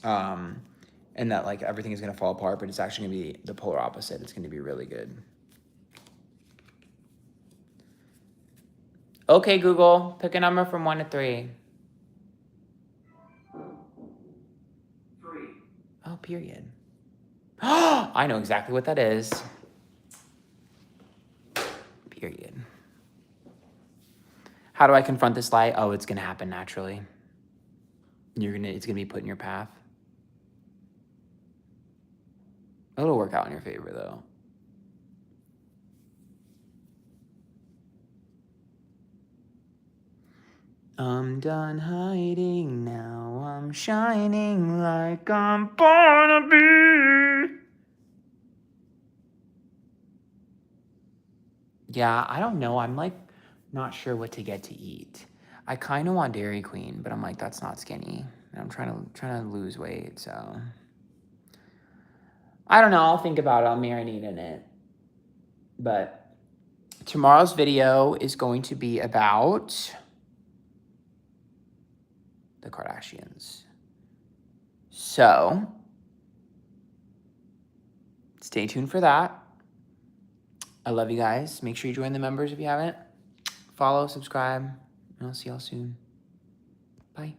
And that like everything is going to fall apart, but it's actually going to be the polar opposite. It's going to be really good. Okay, Google, pick a number from 1 to 3. 3. Oh, period. I know exactly what that is. Period. How do I confront this lie? Oh, it's gonna happen naturally. It's gonna be put in your path. It'll work out in your favor though. I'm done hiding now. I'm shining like I'm born to be. Yeah, I don't know. I'm like not sure what to get to eat. I kind of want Dairy Queen, but I'm like that's not skinny. And I'm trying to lose weight, so I don't know. I'll think about it. I'll marinate in it. But tomorrow's video is going to be about the Kardashians. So stay tuned for that. I love you guys. Make sure you join the members if you haven't. Follow, subscribe, and I'll see y'all soon. Bye.